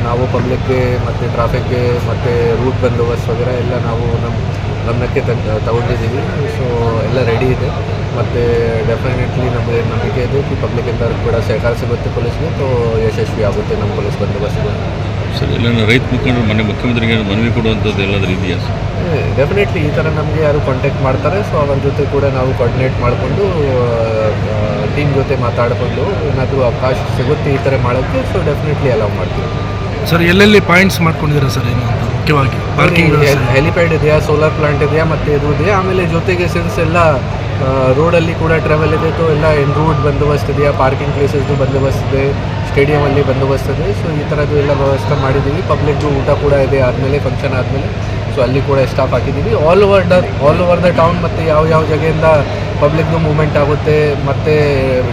Speaker 9: ನಾವು ಪಬ್ಲಿಕ್ಗೆ ಮತ್ತು ಟ್ರಾಫಿಕ್ಗೆ ಮತ್ತು ರೂಟ್ ಬಂದೋಬಸ್ತ್ ವಗೇರೆ ಎಲ್ಲ ನಾವು ನಮ್ಮ ಗಮನಕ್ಕೆ ತಗೊಂಡಿದ್ದೀವಿ. ಸೊ ಎಲ್ಲ ರೆಡಿ ಇದೆ ಮತ್ತು ಡೆಫಿನೆಟ್ಲಿ ನಮಗೆ ನಂಬಿಕೆ ಇದೆ ಕಿ ಪಬ್ಲಿಕ್ಕಿಂದ ಕೂಡ ಸಹಕಾರ ಸಿಗುತ್ತೆ ಪೊಲೀಸ್ಗೆ. ಸೊ ಯಶಸ್ವಿ ಆಗುತ್ತೆ ನಮ್ಮ ಪೊಲೀಸ್ ಬಂದೋಬಸ್ತ್.
Speaker 10: ಸರ್ ಎಲ್ಲ ರೈತ ಮುಖಂಡರು ಮನೆ ಮುಖ್ಯಮಂತ್ರಿಗೆ ಮನವಿ ಕೊಡುವಂಥದ್ದು ಎಲ್ಲಾದರೂ ಇದೆಯಾ ಸರ್?
Speaker 9: ಡೆಫಿನೆಟ್ಲಿ ಈ ಥರ ನಮಗೆ ಯಾರು ಕಾಂಟ್ಯಾಕ್ಟ್ ಮಾಡ್ತಾರೆ, ಸೊ ಅವ್ರ ಜೊತೆ ಕೂಡ ನಾವು ಕೋಆರ್ಡಿನೇಟ್ ಮಾಡಿಕೊಂಡು ಟೀಮ್ ಜೊತೆ ಮಾತಾಡಿಕೊಂಡು ಏನಾದರೂ ಅವಕಾಶ ಸಿಗುತ್ತೆ ಈ ಥರ ಮಾಡೋಕ್ಕೆ, ಸೊ ಡೆಫಿನೆಟ್ಲಿ ಅಲೌ ಮಾಡ್ತೀವಿ.
Speaker 11: ಸರ್ ಎಲ್ಲೆಲ್ಲಿ ಪಾಯಿಂಟ್ಸ್ ಮಾಡ್ಕೊಂಡಿದ್ದೀರಾ ಸರ್? ಏನು ಮುಖ್ಯವಾಗಿ ಪಾರ್ಕಿಂಗ್
Speaker 9: ಹೆಲಿಪ್ಯಾಡ್ ಇದೆಯಾ, ಸೋಲಾರ್ ಪ್ಲಾಂಟ್ ಇದೆಯಾ ಮತ್ತು ಇದು ಇದೆಯಾ. ಆಮೇಲೆ ಜೊತೆಗೆ ಸಿನ್ಸ್ ಎಲ್ಲ ರೋಡಲ್ಲಿ ಕೂಡ ಟ್ರಾವೆಲ್ ಇದೆ, ಸೊ ಎಲ್ಲ ರೂಟ್ ಬಂದೋಬಸ್ತ್ ಇದೆಯಾ, ಪಾರ್ಕಿಂಗ್ ಪ್ಲೇಸಸ್ದು ಬಂದೋಬಸ್ತ್ ಇದೆ, ಸ್ಟೇಡಿಯಮಲ್ಲಿ ಬಂದೋಬಸ್ತ್ ಇದೆ. ಸೊ ಈ ಥರದ್ದು ಎಲ್ಲ ವ್ಯವಸ್ಥೆ ಮಾಡಿದ್ದೀವಿ. ಪಬ್ಲಿಕ್ದು ಊಟ ಕೂಡ ಇದೆ ಆದಮೇಲೆ, ಫಂಕ್ಷನ್ ಆದಮೇಲೆ. ಸೊ ಅಲ್ಲಿ ಕೂಡ ಸ್ಟಾಫ್ ಹಾಕಿದ್ದೀವಿ. ಆಲ್ ಓವರ್ ದ ಟೌನ್ ಮತ್ತು ಯಾವ ಜಾಗೆಯಿಂದ ಪಬ್ಲಿಕ್ದು ಮೂವ್ಮೆಂಟ್ ಆಗುತ್ತೆ ಮತ್ತು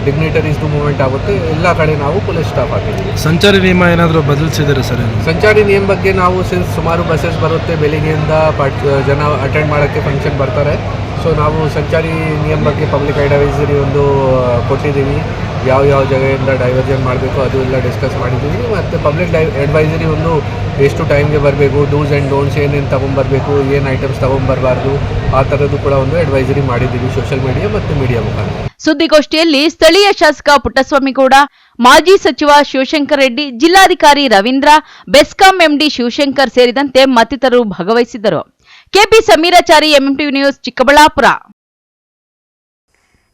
Speaker 9: ಡಿಗ್ನಿಟರೀಸ್ದು ಮೂವ್ಮೆಂಟ್ ಆಗುತ್ತೆ, ಎಲ್ಲ ಕಡೆ ನಾವು ಪೊಲೀಸ್ ಸ್ಟಾಫ್ ಹಾಕಿದ್ದೀವಿ.
Speaker 11: ಸಂಚಾರಿ ನಿಯಮ ಏನಾದರೂ ಬದಲಿಸಿದ್ದಾರೆ ಸರ್?
Speaker 9: ಸಂಚಾರಿ ನಿಯಮ ಬಗ್ಗೆ ನಾವು ಸುಮಾರು ಬಸ್ಸಸ್ ಬರುತ್ತೆ, ಬೆಳಿಗ್ಗೆಯಿಂದ ಜನ ಅಟೆಂಡ್ ಮಾಡೋಕ್ಕೆ ಫಂಕ್ಷನ್ ಬರ್ತಾರೆ. ಸೊ ನಾವು ಸಂಚಾರಿ ನಿಯಮ ಬಗ್ಗೆ ಪಬ್ಲಿಕ್ ಅಡ್ವೈಸರಿ ಒಂದು ಕೊಟ್ಟಿದ್ದೀವಿ. ಯಾವ ಜಾಗದಿಂದ ಡೈವರ್ಜನ್ ಮಾಡಬೇಕು ಅದು ಎಲ್ಲ ಡಿಸ್ಕಸ್ ಮಾಡಿದ್ದೀವಿ. ಮತ್ತು ಪಬ್ಲಿಕ್ ಅಡ್ವೈಸರಿ ಒಂದು ಎಷ್ಟು ಟೈಮ್ಗೆ ಬರಬೇಕು, ಡೂಸ್ ಆ್ಯಂಡ್ ಡೋಂಟ್ಸ್ ಏನೇನು ತೊಗೊಂಬರ್ಬೇಕು, ಏನು ಐಟಮ್ಸ್ ತೊಗೊಂಬರಬಾರ್ದು, ಆ ಥರದ್ದು ಕೂಡ ಒಂದು ಅಡ್ವೈಸರಿ ಮಾಡಿದ್ದೀವಿ ಸೋಷಿಯಲ್ ಮೀಡಿಯಾ ಮತ್ತು ಮೀಡಿಯಾ ಮುಖಾಂತರ.
Speaker 1: ಸುದ್ದಿಗೋಷ್ಠಿಯಲ್ಲಿ ಸ್ಥಳೀಯ ಶಾಸಕ ಪುಟ್ಟಸ್ವಾಮಿಗೌಡ, ಮಾಜಿ ಸಚಿವ ಶಿವಶಂಕರ್ ರೆಡ್ಡಿ, ಜಿಲ್ಲಾಧಿಕಾರಿ ರವೀಂದ್ರ, ಬೆಸ್ಕಾಂ MD ಶಿವಶಂಕರ್ ಸೇರಿದಂತೆ ಮತ್ತಿತರರು ಭಾಗವಹಿಸಿದ್ದರು. KP Sameerachari, MMTV news, Chikkaballapur.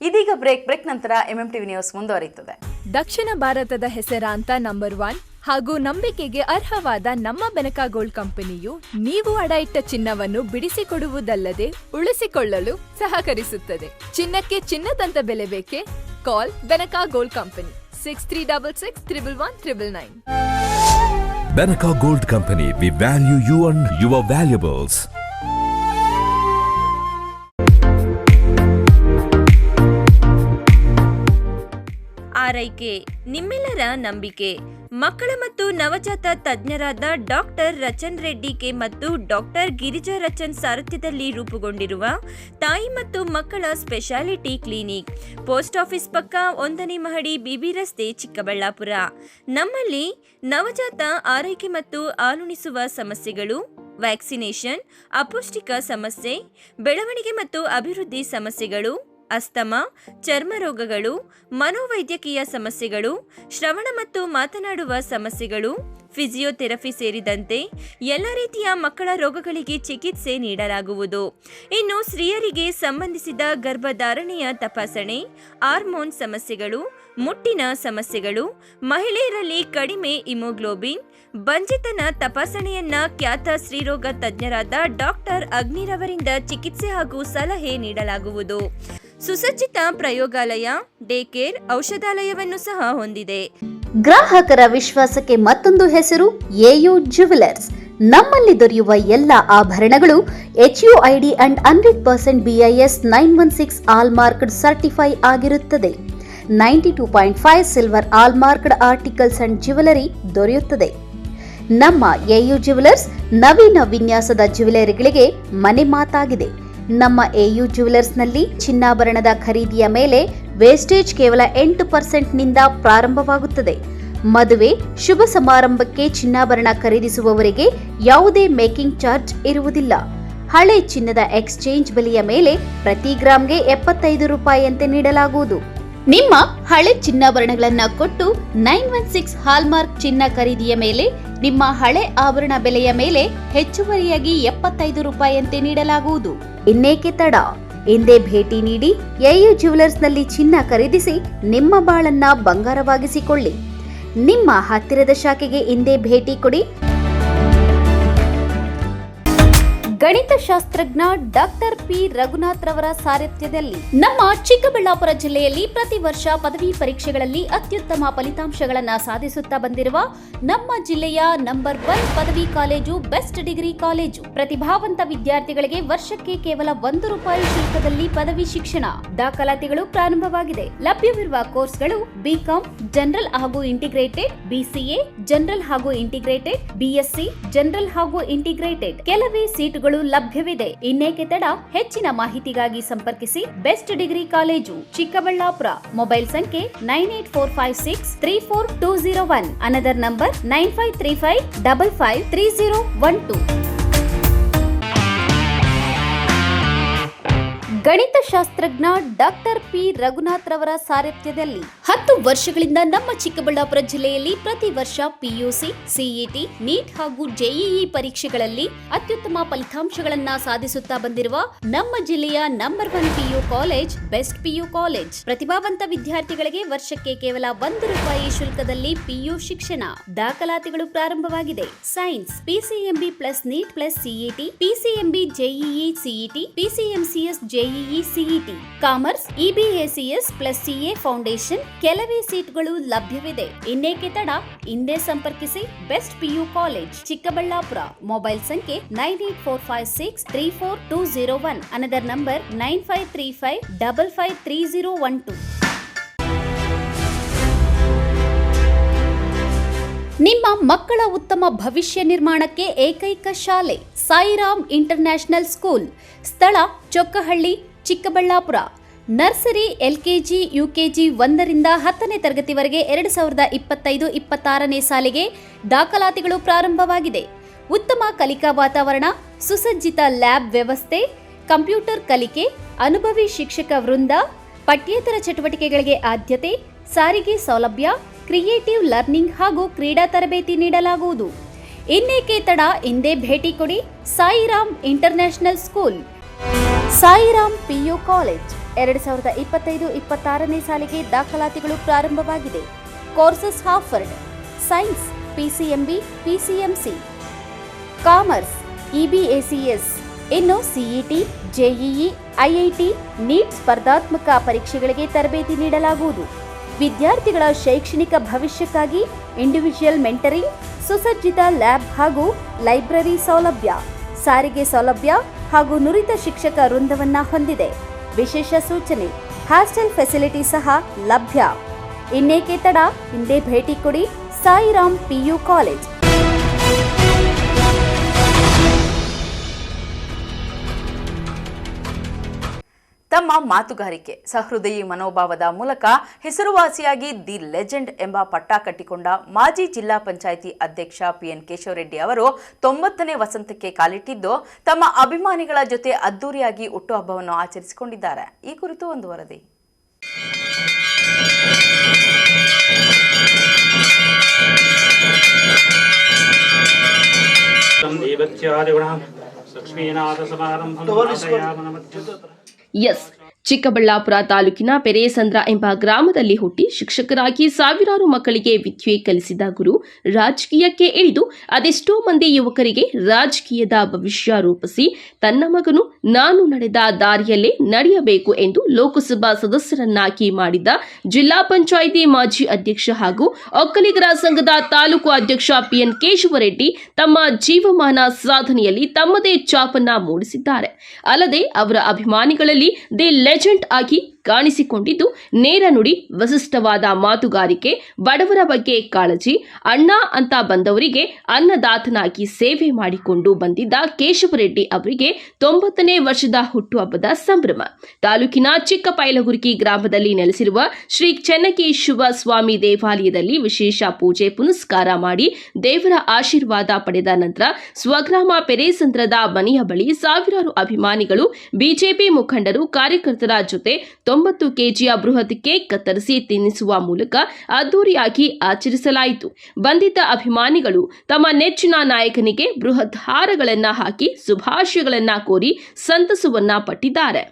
Speaker 2: ಇದೀಗ ಬ್ರೇಕ್ ನಂತರ MMTV ನ್ಯೂಸ್ ಮುಂದುವರಿಯುತ್ತದೆ.
Speaker 12: ದಕ್ಷಿಣ ಭಾರತದ ಹೆಸರಾಂತ ನಂಬರ್ 1 ಹಾಗೂ ನಂಬಿಕೆಗೆ ಅರ್ಹವಾದ ನಮ್ಮ ಬೆನಕ ಗೋಲ್ಡ್ ಕಂಪನಿಯು ನೀವು ಅಡ ಇಟ್ಟ ಚಿನ್ನವನ್ನು ಬಿಡಿಸಿಕೊಡುವುದಲ್ಲದೆ ಉಳಿಸಿಕೊಳ್ಳಲು ಸಹಕರಿಸುತ್ತದೆ. ಚಿನ್ನಕ್ಕೆ ಚಿನ್ನದಂತ ಬೆಲೆ ಬೇಕೆ? Call Benaka Gold Company 6366 111 999.
Speaker 13: Benaka Gold Company, we value you and your valuables.
Speaker 14: ಆರೈಕೆ ನಿಮ್ಮೆಲ್ಲರ ನಂಬಿಕೆ. ಮಕ್ಕಳ ಮತ್ತು ನವಜಾತ ತಜ್ಞರಾದ ಡಾಕ್ಟರ್ ರಚನ್ ರೆಡ್ಡಿ ಕೆ ಮತ್ತು ಡಾಕ್ಟರ್ ಗಿರಿಜಾ ರಚನ್ ಸಾರಥ್ಯದಲ್ಲಿ ರೂಪುಗೊಂಡಿರುವ ತಾಯಿ ಮತ್ತು ಮಕ್ಕಳ ಸ್ಪೆಷಾಲಿಟಿ ಕ್ಲಿನಿಕ್, ಪೋಸ್ಟ್ ಆಫೀಸ್ ಪಕ್ಕ 1ನೇ ಮಹಡಿ, ಬಿಬಿ ರಸ್ತೆ, ಚಿಕ್ಕಬಳ್ಳಾಪುರ. ನಮ್ಮಲ್ಲಿ ನವಜಾತ ಆರೈಕೆ ಮತ್ತು ಹಾಲುಣಿಸುವ ಸಮಸ್ಯೆಗಳು, ವ್ಯಾಕ್ಸಿನೇಷನ್, ಅಪೌಷ್ಟಿಕ ಸಮಸ್ಯೆ, ಬೆಳವಣಿಗೆ ಮತ್ತು ಅಭಿವೃದ್ಧಿ ಸಮಸ್ಯೆಗಳು, ಅಸ್ತಮಾ, ಚರ್ಮ ರೋಗಗಳು, ಮನೋವೈದ್ಯಕೀಯ ಸಮಸ್ಯೆಗಳು, ಶ್ರವಣ ಮತ್ತು ಮಾತನಾಡುವ ಸಮಸ್ಯೆಗಳು, ಫಿಸಿಯೋಥೆರಪಿ ಸೇರಿದಂತೆ ಎಲ್ಲ ರೀತಿಯ ಮಕ್ಕಳ ರೋಗಗಳಿಗೆ ಚಿಕಿತ್ಸೆ ನೀಡಲಾಗುವುದು. ಇನ್ನು ಸ್ತ್ರೀಯರಿಗೆ ಸಂಬಂಧಿಸಿದ ಗರ್ಭಧಾರಣೆಯ ತಪಾಸಣೆ, ಹಾರ್ಮೋನ್ ಸಮಸ್ಯೆಗಳು, ಮುಟ್ಟಿನ ಸಮಸ್ಯೆಗಳು, ಮಹಿಳೆಯರಲ್ಲಿ ಕಡಿಮೆ ಹಿಮೋಗ್ಲೋಬಿನ್, ಬಂಜಿತನ ತಪಾಸಣೆಯನ್ನ ಖ್ಯಾತ ಸ್ತ್ರೀರೋಗ ತಜ್ಞರಾದ ಡಾಕ್ಟರ್ ಅಗ್ನಿರವರಿಂದ ಚಿಕಿತ್ಸೆ ಹಾಗೂ ಸಲಹೆ ನೀಡಲಾಗುವುದು. ಸುಸಜ್ಜಿತ ಪ್ರಯೋಗಾಲಯ, ಡೇ ಕೇರ್, ಔಷಧಾಲಯವನ್ನು ಸಹ ಹೊಂದಿದೆ.
Speaker 15: ಗ್ರಾಹಕರ ವಿಶ್ವಾಸಕ್ಕೆ ಮತ್ತೊಂದು ಹೆಸರು ಎಯು ಜ್ಯುವೆಲರ್ಸ್. ನಮ್ಮಲ್ಲಿ ದೊರೆಯುವ ಎಲ್ಲ ಆಭರಣಗಳು HUID ಅಂಡ್ 100% BIS 916 ಆಲ್ಮಾರ್ಕ್ಡ್ ಸರ್ಟಿಫೈ ಆಗಿರುತ್ತದೆ. 92.5 ಸಿಲ್ವರ್ ಆಲ್ಮಾರ್ಕ್ಡ್ ಆರ್ಟಿಕಲ್ಸ್ ಅಂಡ್ ಜ್ಯುವೆಲರಿ ದೊರೆಯುತ್ತದೆ. ನಮ್ಮ ಎಯು ಜ್ಯುವೆಲರ್ಸ್ ನವೀನ ವಿನ್ಯಾಸದ ಜ್ಯುವೆಲರಿಗಳಿಗೆ ಮನೆ ಮಾತಾಗಿದೆ. ನಮ್ಮ ಎಯು ಜ್ಯುವೆಲರ್ಸ್ನಲ್ಲಿ ಚಿನ್ನಾಭರಣದ ಖರೀದಿಯ ಮೇಲೆ ವೇಸ್ಟೇಜ್ ಕೇವಲ 8% ನಿಂದ ಪ್ರಾರಂಭವಾಗುತ್ತದೆ. ಮದುವೆ, ಶುಭ ಸಮಾರಂಭಕ್ಕೆ ಚಿನ್ನಾಭರಣ ಖರೀದಿಸುವವರಿಗೆ ಯಾವುದೇ ಮೇಕಿಂಗ್ ಚಾರ್ಜ್ ಇರುವುದಿಲ್ಲ. ಹಳೆ ಚಿನ್ನದ ಎಕ್ಸ್ಚೇಂಜ್ ಬೆಲೆಯ ಮೇಲೆ ಪ್ರತಿ ಗ್ರಾಂಗೆ 75 ರೂಪಾಯಿಯಂತೆ ನೀಡಲಾಗುವುದು. ನಿಮ್ಮ ಹಳೆ ಚಿನ್ನಾಭರಣಗಳನ್ನು ಕೊಟ್ಟು 916 ಹಾಲ್ಮಾರ್ಕ್ ಚಿನ್ನ ಖರೀದಿಯ ಮೇಲೆ ನಿಮ್ಮ ಹಳೆ ಆಭರಣ ಬೆಲೆಯ ಮೇಲೆ ಹೆಚ್ಚುವರಿಯಾಗಿ 75 ರೂಪಾಯಿಯಂತೆ ನೀಡಲಾಗುವುದು. ಇನ್ನೇಕೆ ತಡ? ಇಂದೇ ಭೇಟಿ ನೀಡಿ ಎಯು ಜ್ಯುವೆಲರ್ಸ್ನಲ್ಲಿ ಚಿನ್ನ ಖರೀದಿಸಿ ನಿಮ್ಮ ಬಾಳನ್ನ ಬಂಗಾರವಾಗಿಸಿಕೊಳ್ಳಿ. ನಿಮ್ಮ ಹತ್ತಿರದ ಶಾಖೆಗೆ ಇಂದೇ ಭೇಟಿ ಕೊಡಿ. ಗಣಿತಶಾಸ್ತ್ರಜ್ಞ ಡಾಕ್ಟರ್ ಪಿ ರಘುನಾಥ್ ರವರ ಸಾರಥ್ಯದಲ್ಲಿ ನಮ್ಮ ಚಿಕ್ಕಬಳ್ಳಾಪುರ ಜಿಲ್ಲೆಯಲ್ಲಿ ಪ್ರತಿ ವರ್ಷ ಪದವಿ ಪರೀಕ್ಷೆಗಳಲ್ಲಿ ಅತ್ಯುತ್ತಮ ಫಲಿತಾಂಶಗಳನ್ನು ಸಾಧಿಸುತ್ತಾ ಬಂದಿರುವ ನಮ್ಮ ಜಿಲ್ಲೆಯ ನಂಬರ್ 1 ಪದವಿ ಕಾಲೇಜು ಬೆಸ್ಟ್ ಡಿಗ್ರಿ ಕಾಲೇಜು. ಪ್ರತಿಭಾವಂತ ವಿದ್ಯಾರ್ಥಿಗಳಿಗೆ ವರ್ಷಕ್ಕೆ ಕೇವಲ 1 ರೂಪಾಯಿ ಶುಲ್ಕದಲ್ಲಿ ಪದವಿ ಶಿಕ್ಷಣ. ದಾಖಲಾತಿಗಳು ಪ್ರಾರಂಭವಾಗಿದೆ. ಲಭ್ಯವಿರುವ ಕೋರ್ಸ್ಗಳು ಬಿಕಾಂ ಜನರಲ್ ಹಾಗೂ ಇಂಟಿಗ್ರೇಟೆಡ್, BCA ಜನರಲ್ ಹಾಗೂ ಇಂಟಿಗ್ರೇಟೆಡ್, BSc ಜನರಲ್ ಹಾಗೂ ಇಂಟಿಗ್ರೇಟೆಡ್. ಕೆಲವೇ ಸೀಟುಗಳು ಲಭ್ಯವಿದೆ. ಇನ್ನೇಕೆ ತಡ? ಹೆಚ್ಚಿನ ಮಾಹಿತಿಗಾಗಿ ಸಂಪರ್ಕಿಸಿ best degree college, Chikkaballapur. Mobile ಸಂಖ್ಯೆ 9845634201. Another number 9535553012. ಗಣಿತಶಾಸ್ತ್ರಜ್ಞ ಡಾಕ್ಟರ್ ಪಿ ರಘುನಾಥ್ ರವರ ಸಾರಥ್ಯದಲ್ಲಿ 10 ವರ್ಷಗಳಿಂದ ನಮ್ಮ ಚಿಕ್ಕಬಳ್ಳಾಪುರ ಜಿಲ್ಲೆಯಲ್ಲಿ ಪ್ರತಿ ವರ್ಷ PUC, CET, ನೀಟ್ ಹಾಗೂ JEE ಪರೀಕ್ಷೆಗಳಲ್ಲಿ ಅತ್ಯುತ್ತಮ ಫಲಿತಾಂಶಗಳನ್ನ ಸಾಧಿಸುತ್ತಾ ಬಂದಿರುವ ನಮ್ಮ ಜಿಲ್ಲೆಯ number 1 PU college best PU college. ಪ್ರತಿಭಾವಂತ ವಿದ್ಯಾರ್ಥಿಗಳಿಗೆ ವರ್ಷಕ್ಕೆ ಕೇವಲ 1 ರೂಪಾಯಿ ಶುಲ್ಕದಲ್ಲಿ PU ಶಿಕ್ಷಣ. ದಾಖಲಾತಿಗಳು ಪ್ರಾರಂಭವಾಗಿದೆ. Science PCMB plus NEET plus CET, PCMB JEE CET, PCMCS JEE CET, commerce EBACS plus CA foundation. ಕೆಲವೇ ಸೀಟ್ಗಳು ಲಭ್ಯವಿದೆ. ಇನ್ನೇಕೆ ತಡ? ಇಂದೇ ಸಂಪರ್ಕಿಸಿ best PU college, Chikkaballapur. Mobile ಸಂಖ್ಯೆ 9845634201. Another number 9535553012. ನಿಮ್ಮ ಮಕ್ಕಳ ಉತ್ತಮ ಭವಿಷ್ಯ ನಿರ್ಮಾಣಕ್ಕೆ ಏಕೈಕ ಶಾಲೆ ಸಾಯಿರಾಮ್ ಇಂಟರ್ನ್ಯಾಷನಲ್ ಸ್ಕೂಲ್. ಸ್ಥಳ Chokkahalli, Chikkaballapur. Nursery, LKG, UKG 1ರಿಂದ 10ನೇ ತರಗತಿವರೆಗೆ 2025-26ನೇ ಸಾಲಿಗೆ ದಾಖಲಾತಿಗಳು ಪ್ರಾರಂಭವಾಗಿದೆ. ಉತ್ತಮ ಕಲಿಕಾ ವಾತಾವರಣ, ಸುಸಜ್ಜಿತ ಲ್ಯಾಬ್ ವ್ಯವಸ್ಥೆ, ಕಂಪ್ಯೂಟರ್ ಕಲಿಕೆ, ಅನುಭವಿ ಶಿಕ್ಷಕ ವೃಂದ, ಪಠ್ಯೇತರ ಚಟುವಟಿಕೆಗಳಿಗೆ ಆದ್ಯತೆ, ಸಾರಿಗೆ ಸೌಲಭ್ಯ, ಕ್ರಿಯೇಟಿವ್ ಲರ್ನಿಂಗ್ ಹಾಗೂ ಕ್ರೀಡಾ ತರಬೇತಿ ನೀಡಲಾಗುವುದು. ಇನ್ನೇಕೆ ತಡ? ಇಂದೇ ಭೇಟಿ ಕೊಡಿ. Sairam international school, Sairam PU college. 2025-26ನೇ ಸಾಲಿಗೆ ದಾಖಲಾತಿಗಳು ಪ್ರಾರಂಭವಾಗಿದೆ. Courses offered: science PCMB, PCMC, commerce EBACS, ಇನ್ನು ಸಿಇಟಿ, ಜೆಇಇ, ಐಐಟಿ, ನೀಟ್ ಸ್ಪರ್ಧಾತ್ಮಕ ಪರೀಕ್ಷೆಗಳಿಗೆ ತರಬೇತಿ ನೀಡಲಾಗುವುದು. ವಿದ್ಯಾರ್ಥಿಗಳ ಶೈಕ್ಷಣಿಕ ಭವಿಷ್ಯಕ್ಕಾಗಿ ಇಂಡಿವಿಜುವಲ್ ಮೆಂಟರಿಂಗ್, ಸುಸಜ್ಜಿತ ಲ್ಯಾಬ್ ಹಾಗೂ ಲೈಬ್ರರಿ ಸೌಲಭ್ಯ, ಸಾರಿಗೆ ಸೌಲಭ್ಯ ಹಾಗೂ ನುರಿತ ಶಿಕ್ಷಕ ವೃಂದವನ್ನ ಹೊಂದಿದೆ. ವಿಶೇಷ ಸೂಚನೆ, ಹಾಸ್ಟೆಲ್ ಫೆಸಿಲಿಟಿ ಸಹ ಲಭ್ಯ. ಇನ್ನೇಕೆ ತಡ, ಹಿಂದೆ ಭೇಟಿ ಕೊಡಿ ಸಾಯಿರಾಮ್ PU ಕಾಲೇಜ್.
Speaker 2: ತಮ್ಮ ಮಾತುಗಾರಿಕೆ, ಸಹೃದಯಿ ಮನೋಭಾವದ ಮೂಲಕ ಹೆಸರುವಾಸಿಯಾಗಿ ದಿ ಲೆಜೆಂಡ್ ಎಂಬ ಪಟ್ಟ ಕಟ್ಟಿಕೊಂಡ ಮಾಜಿ ಜಿಲ್ಲಾ ಪಂಚಾಯಿತಿ ಅಧ್ಯಕ್ಷ PN ಕೇಶವರೆಡ್ಡಿ ಅವರು 90ನೇ ವಸಂತಕ್ಕೆ ಕಾಲಿಟ್ಟಿದ್ದು ತಮ್ಮ ಅಭಿಮಾನಿಗಳ ಜೊತೆ ಅದ್ದೂರಿಯಾಗಿ ಹುಟ್ಟುಹಬ್ಬವನ್ನು ಆಚರಿಸಿಕೊಂಡಿದ್ದಾರೆ. ಈ ಕುರಿತು ಒಂದು ವರದಿ.
Speaker 16: ಎಸ್, ಚಿಕ್ಕಬಳ್ಳಾಪುರ ತಾಲೂಕಿನ ಪೆರೇಸಂದ್ರ ಎಂಬ ಗ್ರಾಮದಲ್ಲಿ ಹುಟ್ಟಿ ಶಿಕ್ಷಕರಾಗಿ ಸಾವಿರಾರು ಮಕ್ಕಳಿಗೆ ವಿದ್ಯೆ ಕಲಿಸಿದ ಗುರು ರಾಜಕೀಯಕ್ಕೆ ಇಳಿದು ಅದೆಷ್ಟೋ ಮಂದಿ ಯುವಕರಿಗೆ ರಾಜಕೀಯದ ಭವಿಷ್ಯ ರೂಪಿಸಿ ತನ್ನ ಮಗನು ನಾನು ನಡೆದ ದಾರಿಯಲ್ಲೇ ನಡೆಯಬೇಕು ಎಂದು ಲೋಕಸಭಾ ಸದಸ್ಯರನ್ನಾಗಿ ಮಾಡಿದ ಜಿಲ್ಲಾ ಪಂಚಾಯಿತಿ ಮಾಜಿ ಅಧ್ಯಕ್ಷ ಹಾಗೂ ಒಕ್ಕಲಿಗರ ಸಂಘದ ತಾಲೂಕು ಅಧ್ಯಕ್ಷ PN ಕೇಶವರೆಡ್ಡಿ ತಮ್ಮ ಜೀವಮಾನ ಸಾಧನೆಯಲ್ಲಿ ತಮ್ಮದೇ ಛಾಪನ್ನ ಮೂಡಿಸಿದ್ದಾರೆ. ಅಲ್ಲದೆ ಅವರ ಅಭಿಮಾನಿಗಳಲ್ಲಿ ದಿ ಲೆಜೆಂಡ್ ಆಗಿ ಕಾಣಿಸಿಕೊಂಡಿದ್ದು ನೇರ ನುಡಿ, ವಿಶಿಷ್ಟವಾದ ಮಾತುಗಾರಿಕೆ, ಬಡವರ ಬಗ್ಗೆ ಕಾಳಜಿ, ಅಣ್ಣ ಅಂತ ಬಂದವರಿಗೆ ಅನ್ನದಾತನಾಗಿ ಸೇವೆ ಮಾಡಿಕೊಂಡು ಬಂದಿದ್ದ ಕೇಶವರೆಡ್ಡಿ ಅವರಿಗೆ 90ನೇ ವರ್ಷದ ಹುಟ್ಟುಹಬ್ಬದ ಸಂಭ್ರಮ. ತಾಲೂಕಿನ ಚಿಕ್ಕಪೈಲಗುರ್ಕಿ ಗ್ರಾಮದಲ್ಲಿ ನೆಲೆಸಿರುವ ಶ್ರೀ ಚೆನ್ನಕೇಶವ ಸ್ವಾಮಿ ದೇವಾಲಯದಲ್ಲಿ ವಿಶೇಷ ಪೂಜೆ ಪುನಸ್ಕಾರ ಮಾಡಿ ದೇವರ ಆಶೀರ್ವಾದ ಪಡೆದ ನಂತರ ಸ್ವಗ್ರಾಮ ಪೆರೇಸಂದ್ರದ ಮನೆಯ ಬಳಿ ಸಾವಿರಾರು ಅಭಿಮಾನಿಗಳು, ಬಿಜೆಪಿ ಮುಖಂಡರು, ಕಾರ್ಯಕರ್ತರ ಜೊತೆ 90 ಕೆಜಿಯ ಬೃಹತ್ ಕೇಕ್ ಕತ್ತರಿಸಿ ತಿನ್ನಿಸುವ ಮೂಲಕ ಅದ್ದೂರಿಯಾಗಿ ಆಚರಿಸಲಾಯಿತು. ಬಂದಿದ್ದ ಅಭಿಮಾನಿಗಳು ತಮ್ಮ ನೆಚ್ಚಿನ ನಾಯಕನಿಗೆ ಬೃಹತ್ ಹಾರಗಳನ್ನ ಹಾಕಿ ಶುಭಾಶಯಗಳನ್ನ ಕೋರಿ ಸಂತಸವನ್ನ ಪಟ್ಟಿದ್ದಾರೆ.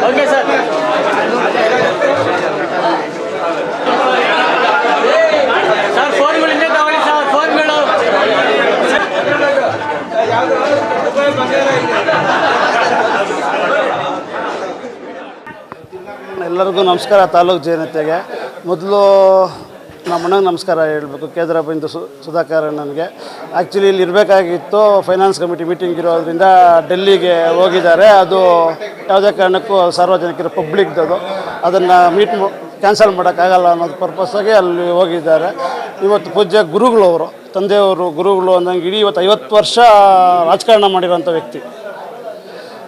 Speaker 5: ಓಕೆ ಸರ್, ಫೋನ್ಗಳು ಹಿಂದೆ ತಗೊಳ್ಳಿ ಸರ್, ಫೋನ್ಗಳು.
Speaker 17: ಎಲ್ಲರಿಗೂ ನಮಸ್ಕಾರ. ತಾಲೂಕು ಜನತೆಗೆ ಮೊದಲು ನಮ್ಮ ಅಣ್ಣಗೆ ನಮಸ್ಕಾರ ಹೇಳಬೇಕು. ಕೇಂದ್ರದಿಂದ ಸುಧಾಕರ್ ನನಗೆ ಆ್ಯಕ್ಚುಲಿ ಇಲ್ಲಿ ಇರಬೇಕಾಗಿತ್ತು, ಫೈನಾನ್ಸ್ ಕಮಿಟಿ ಮೀಟಿಂಗ್ ಇರೋದ್ರಿಂದ ಡೆಲ್ಲಿಗೆ ಹೋಗಿದ್ದಾರೆ. ಅದು ಯಾವುದೇ ಕಾರಣಕ್ಕೂ ಸಾರ್ವಜನಿಕರ ಪಬ್ಲಿಕ್ದದು, ಅದನ್ನು ಕ್ಯಾನ್ಸಲ್ ಮಾಡೋಕ್ಕಾಗಲ್ಲ ಅನ್ನೋದು ಪರ್ಪಸ್ಸಾಗಿ ಅಲ್ಲಿ ಹೋಗಿದ್ದಾರೆ. ಇವತ್ತು ಪೂಜ್ಯ ಗುರುಗಳು ಅವರು, ತಂದೆಯವರು ಗುರುಗಳು ಅಂದಂಗೆ ಇಡೀ ಇವತ್ತು 50 ವರ್ಷ ರಾಜಕಾರಣ ಮಾಡಿರೋಂಥ ವ್ಯಕ್ತಿ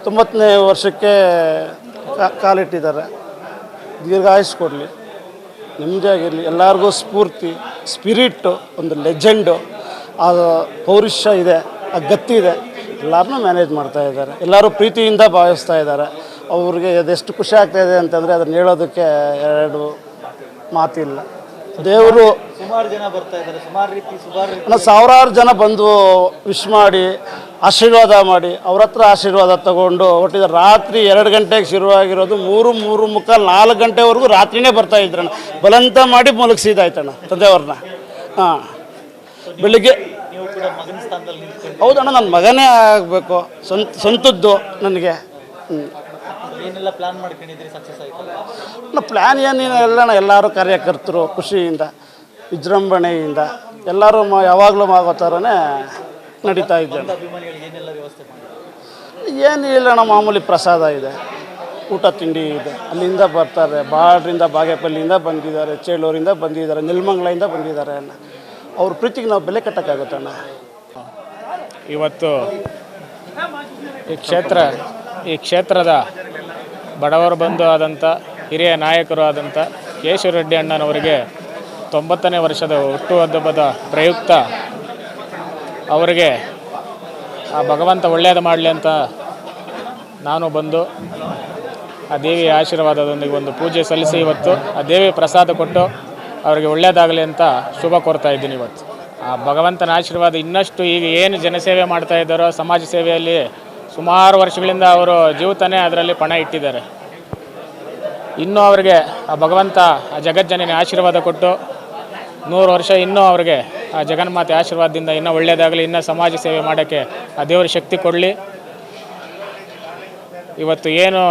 Speaker 17: 90ನೇ ವರ್ಷಕ್ಕೆ ಕಾಲಿಟ್ಟಿದ್ದಾರೆ. ದೀರ್ಘಾಯುಷ್ ಕೊಡಲಿ, ನೆಮ್ಮದಿಯಾಗಿರಲಿ, ಎಲ್ಲರಿಗೂ ಸ್ಫೂರ್ತಿ, ಸ್ಪಿರಿಟ್ಟು, ಒಂದು ಲೆಜೆಂಡು, ಆ ಪೌರುಷ ಇದೆ, ಆ ಗತ್ತಿದೆ, ಎಲ್ಲರನ್ನೂ ಮ್ಯಾನೇಜ್ ಮಾಡ್ತಾ ಇದ್ದಾರೆ. ಎಲ್ಲರೂ ಪ್ರೀತಿಯಿಂದ ಭಾವಿಸ್ತಾ ಇದ್ದಾರೆ. ಅವ್ರಿಗೆ ಅದೆಷ್ಟು ಖುಷಿ ಆಗ್ತಾಯಿದೆ ಅಂತಂದರೆ ಅದನ್ನು ಹೇಳೋದಕ್ಕೆ ಎರಡು ಮಾತಿಲ್ಲ. ದೇವರು
Speaker 5: ಸುಮಾರು ಜನ ಬರ್ತಾ ಇದ್ದಾರೆ,
Speaker 17: ಸಾವಿರಾರು ಜನ ಬಂದು ವಿಶ್ ಮಾಡಿ ಆಶೀರ್ವಾದ ಮಾಡಿ ಅವ್ರ ಹತ್ರ ಆಶೀರ್ವಾದ ತಗೊಂಡು ಹೊಟ್ಟಿದ್ದಾರೆ. ರಾತ್ರಿ 2 ಗಂಟೆಗೆ ಶುರುವಾಗಿರೋದು 3:45 4 ಗಂಟೆವರೆಗೂ ರಾತ್ರಿನೇ ಬರ್ತಾ ಇದ್ರಣ್ಣ. ಬಲಂತ ಮಾಡಿ ಮಲಗಿಸಿದಾಯ್ತಣ್ಣ ತಂದೆಯವ್ರನ್ನ. ಹಾಂ, ಬೆಳಿಗ್ಗೆ ಹೌದಣ್ಣ, ನನ್ನ ಮಗನೇ ಆಗಬೇಕು, ಸ್ವಂತದ್ದು ನನಗೆ.
Speaker 5: ಏನೆಲ್ಲ ಪ್ಲಾನ್ ಮಾಡ್ಕೊಂಡಿದ್ರಿ, ಸಕ್ಸಸ್ ಆಯ್ತು?
Speaker 17: ಪ್ಲ್ಯಾನ್ ಏನೇನೆಲ್ಲಣ್ಣ, ಎಲ್ಲರೂ ಕಾರ್ಯಕರ್ತರು ಖುಷಿಯಿಂದ ವಿಜೃಂಭಣೆಯಿಂದ ಎಲ್ಲರೂ ಯಾವಾಗಲೂ ಆಗೋ ಥರನೇ ನಡೀತಾ ಇದ್ದೇನೆ. ಏನಿಲ್ಲಣ್ಣ, ಮಾಮೂಲಿ ಪ್ರಸಾದ ಇದೆ, ಊಟ ತಿಂಡಿ ಇದೆ. ಅಲ್ಲಿಂದ ಬರ್ತಾರೆ, ಬಾಡ್ರಿಂದ, ಬಾಗೇಪಲ್ಲಿಯಿಂದ ಬಂದಿದ್ದಾರೆ, ಚೇಳೂರಿಂದ ಬಂದಿದ್ದಾರೆ, ನೆಲಮಂಗಲದಿಂದ ಬಂದಿದ್ದಾರೆ ಅಣ್ಣ. ಅವ್ರ ಪ್ರೀತಿಗೆ ನಾವು ಬೆಲೆ ಕಟ್ಟೋಕ್ಕಾಗುತ್ತಣ್ಣ.
Speaker 18: ಇವತ್ತು ಈ ಕ್ಷೇತ್ರದ ಬಡವರು ಬಂಧು ಆದಂಥ ಹಿರಿಯ ನಾಯಕರು ಆದಂಥ ಕೇಶವರೆಡ್ಡಿ ಅಣ್ಣನವರಿಗೆ 90ನೇ ವರ್ಷದ ಹುಟ್ಟುಹಬ್ಬದ ಪ್ರಯುಕ್ತ ಅವರಿಗೆ ಆ ಭಗವಂತ ಒಳ್ಳೆಯದು ಮಾಡಲಿ ಅಂತ ನಾನು ಬಂದು ಆ ದೇವಿಯ ಆಶೀರ್ವಾದದೊಂದಿಗೆ ಒಂದು ಪೂಜೆ ಸಲ್ಲಿಸಿ ಇವತ್ತು ಆ ದೇವಿ ಪ್ರಸಾದ ಕೊಟ್ಟು ಅವರಿಗೆ ಒಳ್ಳೆಯದಾಗಲಿ ಅಂತ ಶುಭ ಕೋರ್ತಾ ಇದ್ದೀನಿ. ಇವತ್ತು ಆ ಭಗವಂತನ ಆಶೀರ್ವಾದ ಇನ್ನಷ್ಟು ಈಗ ಏನು ಜನಸೇವೆ ಮಾಡ್ತಾ ಇದ್ದಾರೋ ಸಮಾಜ ಸೇವೆಯಲ್ಲಿ ಸುಮಾರು ವರ್ಷಗಳಿಂದ ಅವರು ಜೀವಿತಾನೇ ಅದರಲ್ಲಿ ಪಣ ಇಟ್ಟಿದ್ದಾರೆ. ಇನ್ನೂ ಅವರಿಗೆ ಆ ಭಗವಂತ ಆ ಜಗಜ್ಜನನಿ ಆಶೀರ್ವಾದ ಕೊಟ್ಟು 100 ವರ್ಷ ಇನ್ನೂ ಅವ್ರಿಗೆ ಆ ಜಗನ್ಮಾತೆ ಆಶೀರ್ವಾದದಿಂದ ಇನ್ನೂ ಒಳ್ಳೆಯದಾಗಲಿ, ಇನ್ನೂ ಸಮಾಜ ಸೇವೆ ಮಾಡೋಕ್ಕೆ ಆ ದೇವರ ಶಕ್ತಿ ಕೊಡಲಿ. ಇವತ್ತು ಏನು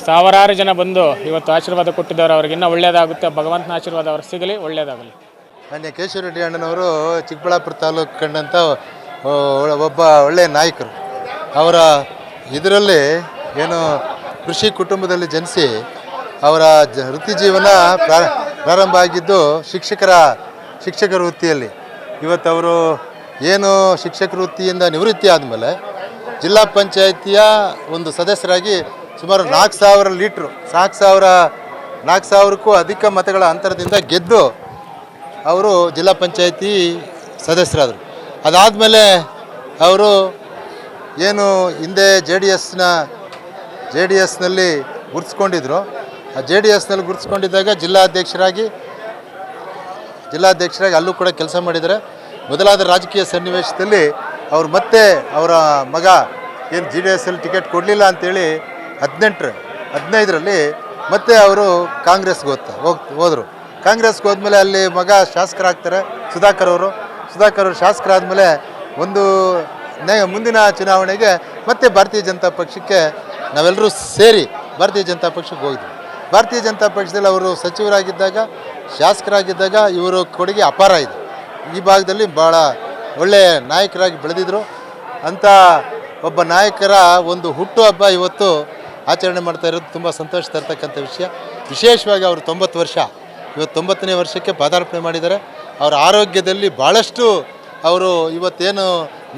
Speaker 18: ಸಾವಿರಾರು ಜನ ಬಂದು ಇವತ್ತು ಆಶೀರ್ವಾದ ಕೊಟ್ಟಿದ್ದಾರೆ, ಅವ್ರಿಗೆ ಇನ್ನೂ ಒಳ್ಳೆಯದಾಗುತ್ತೆ. ಭಗವಂತನ ಆಶೀರ್ವಾದ ಅವ್ರಿಗೆ ಸಿಗಲಿ, ಒಳ್ಳೆಯದಾಗಲಿ.
Speaker 19: ಮಾನ್ಯ ಕೇಶವರೆಡ್ಡಿ ಅಣ್ಣನವರು ಚಿಕ್ಕಬಳ್ಳಾಪುರ ತಾಲೂಕು ಕಂಡಂಥ ಒಬ್ಬ ಒಳ್ಳೆಯ ನಾಯಕರು. ಅವರ ಇದರಲ್ಲಿ ಏನು ಕೃಷಿ ಕುಟುಂಬದಲ್ಲಿ ಜನಿಸಿ ಅವರ ವೃತ್ತಿ ಜೀವನ ಪ್ರಾರಂಭ ಆಗಿದ್ದು ಶಿಕ್ಷಕರ ವೃತ್ತಿಯಲ್ಲಿ. ಇವತ್ತು ಅವರು ಏನು ಶಿಕ್ಷಕ ವೃತ್ತಿಯಿಂದ ನಿವೃತ್ತಿ ಆದಮೇಲೆ ಜಿಲ್ಲಾ ಪಂಚಾಯಿತಿಯ ಒಂದು ಸದಸ್ಯರಾಗಿ ಸುಮಾರು 4,000 ಲೀಟ್ರು 4,000ಕ್ಕೂ ಅಧಿಕ ಮತಗಳ ಅಂತರದಿಂದ ಗೆದ್ದು ಅವರು ಜಿಲ್ಲಾ ಪಂಚಾಯಿತಿ ಸದಸ್ಯರಾದರು. ಅದಾದಮೇಲೆ ಅವರು ಏನು ಹಿಂದೆ ಜೆ ಡಿ ಎಸ್ನಲ್ಲಿ ಗುರುತಿಸ್ಕೊಂಡಿದ್ರು. ಆ ಜೆ ಡಿ ಎಸ್ನಲ್ಲಿ ಗುರುತಿಸ್ಕೊಂಡಿದ್ದಾಗ ಜಿಲ್ಲಾಧ್ಯಕ್ಷರಾಗಿ ಅಲ್ಲೂ ಕೂಡ ಕೆಲಸ ಮಾಡಿದ್ದಾರೆ. ಮೊದಲಾದ ರಾಜಕೀಯ ಸನ್ನಿವೇಶದಲ್ಲಿ ಅವರು ಮತ್ತೆ ಅವರ ಮಗ ಏನು ಜೆ ಡಿ ಎಸ್ಸಲ್ಲಿ ಟಿಕೆಟ್ ಕೊಡಲಿಲ್ಲ ಅಂಥೇಳಿ 15ರಲ್ಲಿ ಮತ್ತೆ ಅವರು ಕಾಂಗ್ರೆಸ್ಗೆ ಹೋದರು. ಕಾಂಗ್ರೆಸ್ಗೆ ಹೋದ್ಮೇಲೆ ಅಲ್ಲಿ ಮಗ ಶಾಸಕರಾಗ್ತಾರೆ ಸುಧಾಕರ್ ಅವರು ಶಾಸಕರಾದಮೇಲೆ ಮುಂದಿನ ಚುನಾವಣೆಗೆ ಮತ್ತೆ ಭಾರತೀಯ ಜನತಾ ಪಕ್ಷಕ್ಕೆ ನಾವೆಲ್ಲರೂ ಸೇರಿ ಭಾರತೀಯ ಜನತಾ ಪಕ್ಷಕ್ಕೆ ಹೋಗಿದ್ವಿ. ಭಾರತೀಯ ಜನತಾ ಪಕ್ಷದಲ್ಲಿ ಅವರು ಸಚಿವರಾಗಿದ್ದಾಗ ಶಾಸಕರಾಗಿದ್ದಾಗ ಇವರು ಕೊಡುಗೆ ಅಪಾರ ಇದೆ. ಈ ಭಾಗದಲ್ಲಿ ಭಾಳ ಒಳ್ಳೆಯ ನಾಯಕರಾಗಿ ಬೆಳೆದಿದ್ದರು. ಅಂಥ ಒಬ್ಬ ನಾಯಕರ ಒಂದು ಹುಟ್ಟುಹಬ್ಬ ಇವತ್ತು ಆಚರಣೆ ಮಾಡ್ತಾ ಇರೋದು ತುಂಬ ಸಂತೋಷ ತರ್ತಕ್ಕಂಥ ವಿಷಯ. ವಿಶೇಷವಾಗಿ ಅವರು 90 ವರ್ಷ, ಇವತ್ತು 90ನೇ ವರ್ಷಕ್ಕೆ ಪಾದಾರ್ಪಣೆ ಮಾಡಿದ್ದಾರೆ. ಅವರ ಆರೋಗ್ಯದಲ್ಲಿ ಭಾಳಷ್ಟು ಅವರು ಇವತ್ತೇನು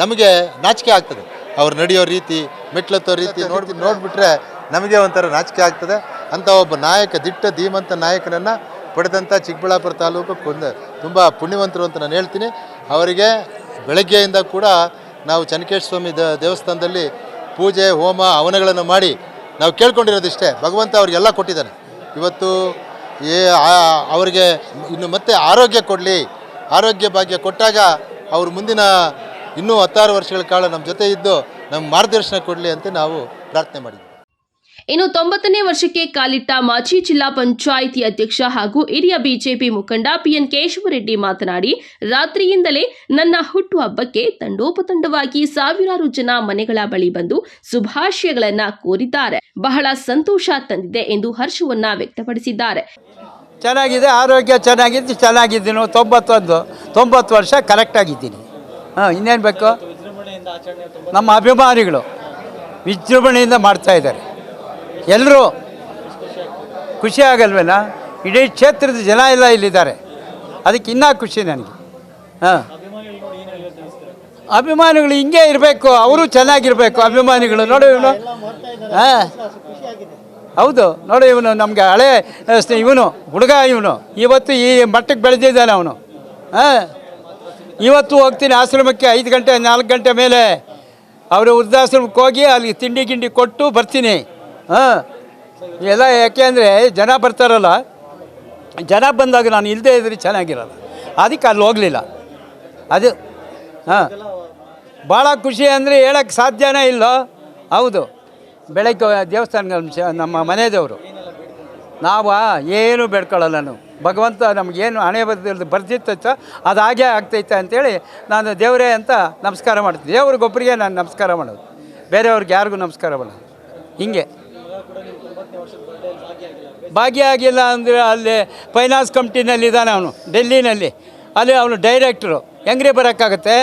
Speaker 19: ನಮಗೆ ನಾಚಿಕೆ ಆಗ್ತದೆ. ಅವ್ರು ನಡೆಯೋ ರೀತಿ, ಮೆಟ್ಲತ್ತೋ ರೀತಿ ನೋಡಿಬಿಟ್ರೆ ನಮಗೆ ಒಂಥರ ನಾಚಿಕೆ ಆಗ್ತದೆ. ಅಂಥ ಒಬ್ಬ ನಾಯಕ, ದಿಟ್ಟ ಧೀಮಂತ ನಾಯಕನನ್ನು ಪಡೆದಂಥ ಚಿಕ್ಕಬಳ್ಳಾಪುರ ತಾಲೂಕು ತುಂಬ ಪುಣ್ಯವಂತರು ಅಂತ ನಾನು ಹೇಳ್ತೀನಿ. ಅವರಿಗೆ ಬೆಳಗ್ಗೆಯಿಂದ ಕೂಡ ನಾವು ಚೆನ್ನಕೇಶ್ವರ ಸ್ವಾಮಿ ದೇವಸ್ಥಾನದಲ್ಲಿ ಪೂಜೆ ಹೋಮ ಹವನಗಳನ್ನು ಮಾಡಿ ನಾವು ಕೇಳ್ಕೊಂಡಿರೋದಿಷ್ಟೇ, ಭಗವಂತ ಅವ್ರಿಗೆಲ್ಲ ಕೊಟ್ಟಿದ್ದಾನೆ. ಇವತ್ತು ಅವರಿಗೆ ಇನ್ನು ಮತ್ತೆ ಆರೋಗ್ಯ ಕೊಡಲಿ, ಆರೋಗ್ಯ ಭಾಗ್ಯ ಕೊಟ್ಟಾಗ ಅವರು ಮುಂದಿನ ಇನ್ನೂ 16 ವರ್ಷಗಳ ಕಾಲ ನಮ್ಮ ಜೊತೆ ಇದ್ದು ನಮ್ಮ ಮಾರ್ಗದರ್ಶನ ಕೊಡಲಿ ಅಂತ ನಾವು ಪ್ರಾರ್ಥನೆ ಮಾಡಿದ್ವಿ.
Speaker 16: ಇನ್ನು 90ನೇ ವರ್ಷಕ್ಕೆ ಕಾಲಿಟ್ಟ ಮಾಜಿ ಜಿಲ್ಲಾ ಪಂಚಾಯಿತಿ ಅಧ್ಯಕ್ಷ ಹಾಗೂ ಹಿರಿಯ ಬಿಜೆಪಿ ಮುಖಂಡ ಪಿಎನ್ ಕೇಶವರೆಡ್ಡಿ ಮಾತನಾಡಿ, ರಾತ್ರಿಯಿಂದಲೇ ನನ್ನ ಹುಟ್ಟುಹಬ್ಬಕ್ಕೆ ತಂಡೋಪತಂಡವಾಗಿ ಸಾವಿರಾರು ಜನ ಮನೆಗಳ ಬಳಿ ಬಂದು ಶುಭಾಶಯಗಳನ್ನ ಕೋರಿದ್ದಾರೆ. ಬಹಳ ಸಂತೋಷ ತಂದಿದೆ ಎಂದು ಹರ್ಷವನ್ನ ವ್ಯಕ್ತಪಡಿಸಿದ್ದಾರೆ.
Speaker 7: ಚೆನ್ನಾಗಿದೆ, ಆರೋಗ್ಯ ಚೆನ್ನಾಗಿದ್ದೀನಿ. 90 ವರ್ಷ ಕರೆಕ್ಟ್ ಆಗಿದ್ದೀನಿ. ಇನ್ನೇನು ಬೇಕು? ನಮ್ಮ ಅಭಿಮಾನಿಗಳು ವಿಜೃಂಭಣೆಯಿಂದ ಮಾಡ್ತಾ ಇದ್ದಾರೆ. ಎಲ್ಲರೂ ಖುಷಿ ಆಗಲ್ವೇನ? ಇಡೀ ಕ್ಷೇತ್ರದ ಜನ ಎಲ್ಲ ಇಲ್ಲಿದ್ದಾರೆ, ಅದಕ್ಕೆ ಇನ್ನೂ ಖುಷಿ ನನಗೆ. ಅಭಿಮಾನಿಗಳು ಹಿಂಗೆ ಇರಬೇಕು, ಅವರು ಚೆನ್ನಾಗಿರಬೇಕು ಅಭಿಮಾನಿಗಳು. ನೋಡಿ ಇವನು, ಹೌದು ನೋಡಿ, ಇವನು ನಮಗೆ ಹಳೆ ಇವನು ಹುಡುಗ, ಇವನು ಇವತ್ತು ಈ ಮಟ್ಟಕ್ಕೆ ಬೆಳೆದಿದ್ದಾನೆ ಅವನು. ಇವತ್ತು ಹೋಗ್ತೀನಿ ಆಶ್ರಮಕ್ಕೆ 5 ಗಂಟೆ 4 ಗಂಟೆ ಮೇಲೆ ಅವರು ವೃದ್ಧಾಶ್ರಮಕ್ಕೆ ಹೋಗಿ ಅಲ್ಲಿ ತಿಂಡಿ ಗಿಂಡಿ ಕೊಟ್ಟು ಬರ್ತೀನಿ. ಎಲ್ಲ ಯಾಕೆ ಅಂದರೆ ಜನ ಬರ್ತಾರಲ್ಲ, ಜನ ಬಂದಾಗ ನಾನು ಇಲ್ಲದೆ ಇದ್ರೆ ಚೆನ್ನಾಗಿರಲ್ಲ, ಅದಕ್ಕೆ ಅಲ್ಲಿ ಹೋಗಲಿಲ್ಲ. ಅದು ಭಾಳ ಖುಷಿ ಅಂದರೆ ಹೇಳೋಕ್ಕೆ ಸಾಧ್ಯನೇ ಇಲ್ಲ. ಹೌದು, ಬೆಳಗ್ಗೆ ದೇವಸ್ಥಾನ ನಮ್ಮ ಮನೆಯದವರು ನಾವು ಏನು ಬೇಡ್ಕೊಳ್ಳಲ್ಲ. ನಾವು ಭಗವಂತ ನಮಗೇನು ಹಣೆ ಬರ್ದಿತ್ತ ಅದು ಹಾಗೆ ಆಗ್ತೈತೆ ಅಂಥೇಳಿ ನಾನು ದೇವರೇ ಅಂತ ನಮಸ್ಕಾರ ಮಾಡ್ತೀನಿ. ದೇವ್ರಿಗೊಬ್ಬರಿಗೆ ನಾನು ನಮಸ್ಕಾರ ಮಾಡೋದು, ಬೇರೆಯವ್ರಿಗೆ ಯಾರಿಗೂ ನಮಸ್ಕಾರ ಮಾಡೋದು. ಹಿಂಗೆ ಭಾಗ್ಯ ಅಂದರೆ ಅಲ್ಲಿ ಫೈನಾನ್ಸ್ ಕಂಪ್ನಿನಲ್ಲಿ ಇದ್ದಾನೆ ಅವನು, ಡೆಲ್ಲಿನಲ್ಲಿ. ಅಲ್ಲಿ ಅವನು ಡೈರೆಕ್ಟ್ರು. ಹೆಂಗ್ರೆ ಬರೋಕ್ಕಾಗತ್ತೆ?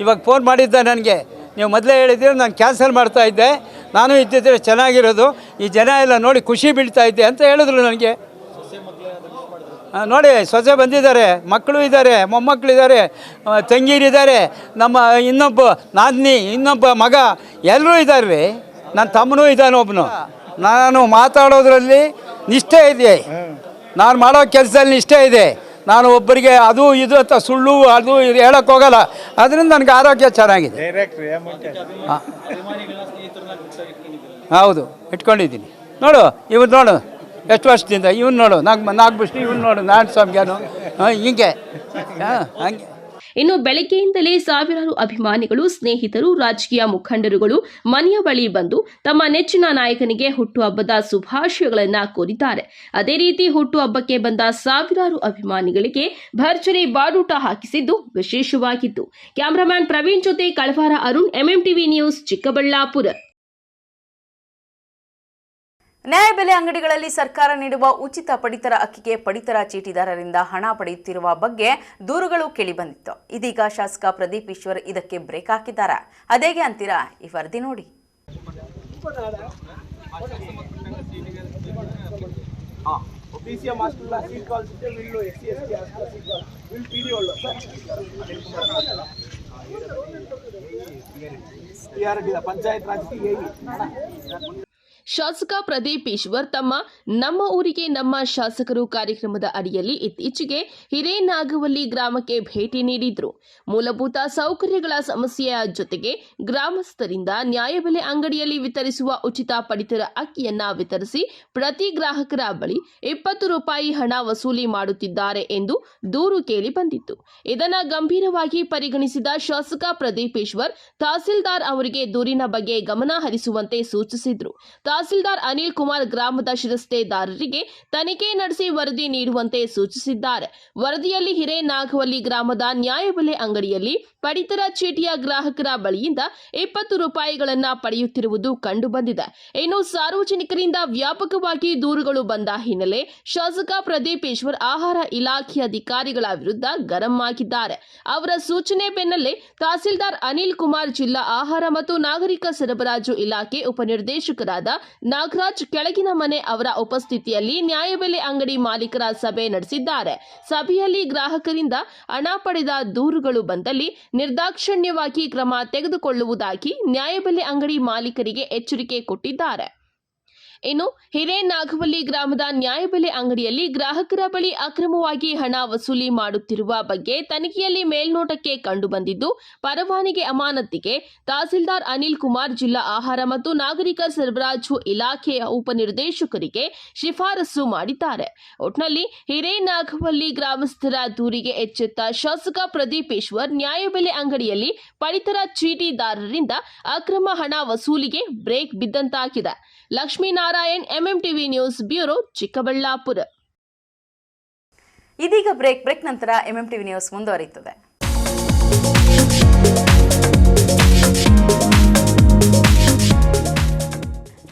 Speaker 7: ಇವಾಗ ಫೋನ್ ಮಾಡಿದ್ದ ನನಗೆ, ನೀವು ಮೊದಲೇ ಹೇಳಿದ್ದೀರ, ನಾನು ಕ್ಯಾನ್ಸಲ್ ಮಾಡ್ತಾಯಿದ್ದೆ, ನಾನು ಇದ್ದಿದ್ದರೆ ಚೆನ್ನಾಗಿರೋದು, ಈ ಜನ ಎಲ್ಲ ನೋಡಿ ಖುಷಿ ಬೀಳ್ತಾ ಇದ್ದೆ ಅಂತ ಹೇಳಿದ್ರು ನನಗೆ. ನೋಡಿ, ಸೊಸೆ ಬಂದಿದ್ದಾರೆ, ಮಕ್ಕಳು ಇದ್ದಾರೆ, ಮೊಮ್ಮಕ್ಕಳಿದ್ದಾರೆ, ತಂಗೀರಿದ್ದಾರೆ, ನಮ್ಮ ಇನ್ನೊಬ್ಬ ನಾದಿನಿ, ಇನ್ನೊಬ್ಬ ಮಗ, ಎಲ್ಲರೂ ಇದ್ದಾರೆ ರೀ. ನನ್ನ ತಮ್ಮನೂ ಇದ್ದಾನೆ ಒಬ್ಬನು. ನಾನು ಮಾತಾಡೋದ್ರಲ್ಲಿ ನಿಷ್ಠೆ ಇದೆ, ನಾನು ಮಾಡೋ ಕೆಲಸದಲ್ಲಿ ನಿಷ್ಠೆ ಇದೆ. ನಾನು ಒಬ್ಬರಿಗೆ ಅದು ಇದು ಅಂತ ಸುಳ್ಳು ಅದು ಇದು ಹೇಳೋಕ್ಕೆ ಹೋಗಲ್ಲ. ಅದರಿಂದ ನನಗೆ ಆರೋಗ್ಯ ಚೆನ್ನಾಗಿದೆ. ಹೌದು, ಇಟ್ಕೊಂಡಿದ್ದೀನಿ. ನೋಡು ಇವನು ನೋಡು ಎಷ್ಟು ವರ್ಷದಿಂದ, ಇವನು ನೋಡು ನಾಲ್ಕು ವರ್ಷ, ಇವನು ನೋಡು ನಾನು ಸ್ವಾಮಿಗಾನು ಹಿಂಗೆ ಹಂಗೆ.
Speaker 16: ಇನ್ನು ಬೆಳಗ್ಗೆಯಿಂದಲೇ ಸಾವಿರಾರು ಅಭಿಮಾನಿಗಳು, ಸ್ನೇಹಿತರು, ರಾಜಕೀಯ ಮುಖಂಡರುಗಳು ಮನೆಯ ಬಳಿ ಬಂದು ತಮ್ಮ ನೆಚ್ಚಿನ ನಾಯಕನಿಗೆ ಹುಟ್ಟುಹಬ್ಬದ ಶುಭಾಶಯಗಳನ್ನು ಕೋರಿದ್ದಾರೆ. ಅದೇ ರೀತಿ ಹುಟ್ಟುಹಬ್ಬಕ್ಕೆ ಬಂದ ಸಾವಿರಾರು ಅಭಿಮಾನಿಗಳಿಗೆ ಭರ್ಜರಿ ಬಾಡೂಟ ಹಾಕಿಸಿದ್ದು ವಿಶೇಷವಾಗಿತ್ತು. ಕ್ಯಾಮರಾಮ್ಯಾನ್ ಪ್ರವೀಣ್ ಜೊತೆ ಕಳವಾರ ಅರುಣ್, ಎಂಎಂಟಿವಿ ನ್ಯೂಸ್, ಚಿಕ್ಕಬಳ್ಳಾಪುರ.
Speaker 2: ನ್ಯಾಯಬೆಲೆ ಅಂಗಡಿಗಳಲ್ಲಿ ಸರ್ಕಾರ ನೀಡುವ ಉಚಿತ ಪಡಿತರ ಅಕ್ಕಿಗೆ ಪಡಿತರ ಚೀಟಿದಾರರಿಂದ ಹಣ ಪಡೆಯುತ್ತಿರುವ ಬಗ್ಗೆ ದೂರುಗಳು ಕೇಳಿಬಂದಿತ್ತು. ಇದೀಗ ಶಾಸಕ ಪ್ರದೀಪ್ ಈಶ್ವರ್ ಇದಕ್ಕೆ ಬ್ರೇಕ್ ಹಾಕಿದ್ದಾರೆ. ಅದೇಗೆ ಅಂತೀರಾ? ಈ ವರದಿ ನೋಡಿ.
Speaker 16: ಶಾಸಕ ಪ್ರದೀಪ್ ಈಶ್ವರ್ ತಮ್ಮ ನಮ್ಮ ಊರಿಗೆ ನಮ್ಮ ಶಾಸಕರು ಕಾರ್ಯಕ್ರಮದ ಅಡಿಯಲ್ಲಿ ಇತ್ತೀಚೆಗೆ ಹಿರೇನಾಗವಲ್ಲಿ ಗ್ರಾಮಕ್ಕೆ ಭೇಟಿ ನೀಡಿದ್ರು. ಮೂಲಭೂತ ಸೌಕರ್ಯಗಳ ಸಮಸ್ಯೆಯ ಜೊತೆಗೆ ಗ್ರಾಮಸ್ಥರಿಂದ ನ್ಯಾಯಬೆಲೆ ಅಂಗಡಿಯಲ್ಲಿ ವಿತರಿಸುವ ಉಚಿತ ಪಡಿತರ ಅಕ್ಕಿಯನ್ನ ವಿತರಿಸಿ ಪ್ರತಿ ಗ್ರಾಹಕರ ಬಳಿ 20 ರೂಪಾಯಿ ಹಣ ವಸೂಲಿ ಮಾಡುತ್ತಿದ್ದಾರೆ ಎಂದು ದೂರು ಕೇಳಿ ಬಂದಿತ್ತು. ಇದನ್ನ ಗಂಭೀರವಾಗಿ ಪರಿಗಣಿಸಿದ ಶಾಸಕ ಪ್ರದೀಪ್ ಈಶ್ವರ್ ತಹಸೀಲ್ದಾರ್ ಅವರಿಗೆ ದೂರಿನ ಬಗ್ಗೆ ಗಮನ ಹರಿಸುವಂತೆ ಸೂಚಿಸಿದ್ರು. ತಹಸೀಲ್ದಾರ್ ಅನಿಲ್ ಕುಮಾರ್ ಗ್ರಾಮದ ಶಿರಸ್ತೆದಾರರಿಗೆ ತನಿಖೆ ನಡೆಸಿ ವರದಿ ನೀಡುವಂತೆ ಸೂಚಿಸಿದ್ದಾರೆ. ವರದಿಯಲ್ಲಿ ಹಿರೇನಾಗವಲ್ಲಿ ಗ್ರಾಮದ ನ್ಯಾಯಬೆಲೆ ಅಂಗಡಿಯಲ್ಲಿ ಪಡಿತರ ಚೀಟಿಯ ಗ್ರಾಹಕರ ಬಳಿಯಿಂದ 20 ರೂಪಾಯಿಗಳನ್ನ ಪಡೆಯುತ್ತಿರುವುದು ಕಂಡುಬಂದಿದೆ. ಇನ್ನು ಸಾರ್ವಜನಿಕರಿಂದ ವ್ಯಾಪಕವಾಗಿ ದೂರುಗಳು ಬಂದ ಹಿನ್ನೆಲೆ ಶಾಸಕ ಪ್ರದೀಪ್ ಈಶ್ವರ್ ಆಹಾರ ಇಲಾಖೆ ಅಧಿಕಾರಿಗಳ ವಿರುದ್ಧ ಗರಂ ಆಗಿದ್ದಾರೆ. ಅವರ ಸೂಚನೆ ಬೆನ್ನಲ್ಲೇ ತಹಸೀಲ್ದಾರ್ ಅನಿಲ್ ಕುಮಾರ್ ಜಿಲ್ಲಾ ಆಹಾರ ಮತ್ತು ನಾಗರಿಕ ಸರಬರಾಜು ಇಲಾಖೆ ಉಪನಿರ್ದೇಶಕರಾದ ನಾಗರಾಜ್ ಕೆಳಗಿನ ಮನೆ ಅವರ ಉಪಸ್ಥಿತಿಯಲ್ಲಿ ನ್ಯಾಯಬೆಲೆ ಅಂಗಡಿ ಮಾಲೀಕರ ಸಭೆ ನಡೆಸಿದ್ದಾರೆ. ಸಭೆಯಲ್ಲಿ ಗ್ರಾಹಕರಿಂದ ಹಣ ಪಡೆದ ದೂರುಗಳು ಬಂದಲ್ಲಿ ನಿರ್ದಾಕ್ಷಣ್ಯವಾಗಿ ಕ್ರಮ ತೆಗೆದುಕೊಳ್ಳುವುದಾಗಿ ನ್ಯಾಯಬೆಲೆ ಅಂಗಡಿ ಮಾಲೀಕರಿಗೆ ಎಚ್ಚರಿಕೆ ಕೊಟ್ಟಿದ್ದಾರೆ. ಇನ್ನು ಹಿರೇನಾಗವಲ್ಲಿ ಗ್ರಾಮದ ನ್ಯಾಯಬೆಲೆ ಅಂಗಡಿಯಲ್ಲಿ ಗ್ರಾಹಕರ ಬಳಿ ಅಕ್ರಮವಾಗಿ ಹಣ ವಸೂಲಿ ಮಾಡುತ್ತಿರುವ ಬಗ್ಗೆ ತನಿಖೆಯಲ್ಲಿ ಮೇಲ್ನೋಟಕ್ಕೆ ಕಂಡುಬಂದಿದ್ದು, ಪರವಾನಗಿ ಅಮಾನತಿಗೆ ತಹಸೀಲ್ದಾರ್ ಅನಿಲ್ ಕುಮಾರ್ ಜಿಲ್ಲಾ ಆಹಾರ ಮತ್ತು ನಾಗರಿಕ ಸರಬರಾಜು ಇಲಾಖೆಯ ಉಪನಿರ್ದೇಶಕರಿಗೆ ಶಿಫಾರಸು ಮಾಡಿದ್ದಾರೆ. ಒಟ್ನಲ್ಲಿ ಹಿರೇನಾಗವಲ್ಲಿ ಗ್ರಾಮಸ್ಥರ ದೂರಿಗೆ ಎಚ್ಚೆತ್ತ ಶಾಸಕ ಪ್ರದೀಪ್ ಈಶ್ವರ್ ನ್ಯಾಯಬೆಲೆ ಅಂಗಡಿಯಲ್ಲಿ ಪಡಿತರ ಚೀಟಿದಾರರಿಂದ ಅಕ್ರಮ ಹಣ ವಸೂಲಿಗೆ ಬ್ರೇಕ್ ಬಿದ್ದಂತಾಗಿದೆ. Lakshminarayan, MMTV news bureau, Chikkaballapur.
Speaker 2: ಇದೀಗ ಬ್ರೇಕ್ ನಂತರ ಎಂಎಂಟಿವಿ ನ್ಯೂಸ್ ಮುಂದುವರಿಯುತ್ತದೆ.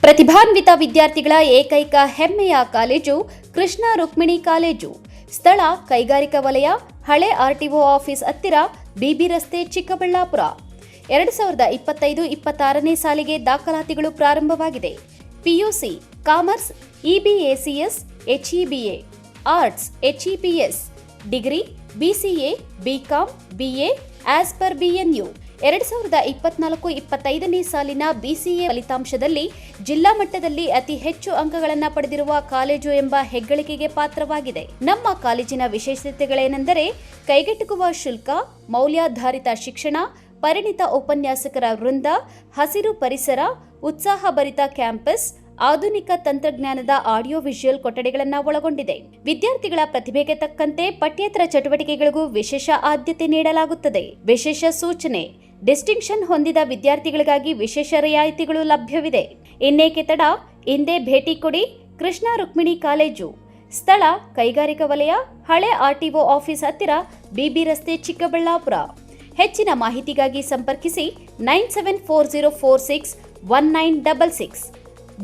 Speaker 15: ಪ್ರತಿಭಾನ್ವಿತ ವಿದ್ಯಾರ್ಥಿಗಳ ಏಕೈಕ ಹೆಮ್ಮೆಯ ಕಾಲೇಜು ಕೃಷ್ಣ ರುಕ್ಮಿಣಿ ಕಾಲೇಜು. ಸ್ಥಳ ಕೈಗಾರಿಕಾ ವಲಯ, ಹಳೆ ಆರ್ಟಿಒ ಆಫೀಸ್ ಹತ್ತಿರ, ಬಿಬಿ ರಸ್ತೆ, ಚಿಕ್ಕಬಳ್ಳಾಪುರ. 2025-26ನೇ ಸಾಲಿಗೆ ದಾಖಲಾತಿಗಳು ಪ್ರಾರಂಭವಾಗಿದೆ. PUC, commerce, EBACS, HEBA, arts, HEPS, degree, BCA, BCom, BA as per BNU. 2024-25ನೇ ಸಾಲಿನ ಬಿಸಿಎ ಫಲಿತಾಂಶದಲ್ಲಿ ಜಿಲ್ಲಾ ಮಟ್ಟದಲ್ಲಿ ಅತಿ ಹೆಚ್ಚು ಅಂಕಗಳನ್ನು ಪಡೆದಿರುವ ಕಾಲೇಜು ಎಂಬ ಹೆಗ್ಗಳಿಕೆಗೆ ಪಾತ್ರವಾಗಿದೆ. ನಮ್ಮ ಕಾಲೇಜಿನ ವಿಶೇಷತೆಗಳೇನೆಂದರೆ ಕೈಗೆಟುಕುವ ಶುಲ್ಕ, ಮೌಲ್ಯಾಧಾರಿತ ಶಿಕ್ಷಣ, ಪರಿಣಿತ ಉಪನ್ಯಾಸಕರ ವೃಂದ, ಹಸಿರು ಪರಿಸರ, ಉತ್ಸಾಹಭರಿತ ಕ್ಯಾಂಪಸ್, ಆಧುನಿಕ ತಂತ್ರಜ್ಞಾನದ ಆಡಿಯೋ ವಿಜುವಲ್ ಕೊಠಡಿಗಳನ್ನು ಒಳಗೊಂಡಿದೆ. ವಿದ್ಯಾರ್ಥಿಗಳ ಪ್ರತಿಭೆಗೆ ತಕ್ಕಂತೆ ಪಠ್ಯೇತರ ಚಟುವಟಿಕೆಗಳಿಗೂ ವಿಶೇಷ ಆದ್ಯತೆ ನೀಡಲಾಗುತ್ತದೆ. ವಿಶೇಷ ಸೂಚನೆ: ಡಿಸ್ಟಿಂಕ್ಷನ್ ಹೊಂದಿದ ವಿದ್ಯಾರ್ಥಿಗಳಿಗಾಗಿ ವಿಶೇಷ ರಿಯಾಯಿತಿಗಳು ಲಭ್ಯವಿದೆ. ಇನ್ನೇಕೆ ತಡ, ಹಿಂದೆ ಭೇಟಿ ಕೊಡಿ. ಕೃಷ್ಣ ರುಕ್ಮಿಣಿ ಕಾಲೇಜು. ಸ್ಥಳ ಕೈಗಾರಿಕಾ ವಲಯ, ಹಳೆ ಆರ್ಟಿಒ ಆಫೀಸ್ ಹತ್ತಿರ, ಬಿಬಿ ರಸ್ತೆ, ಚಿಕ್ಕಬಳ್ಳಾಪುರ. ಹೆಚ್ಚಿನ ಮಾಹಿತಿಗಾಗಿ ಸಂಪರ್ಕಿಸಿ 9740461966,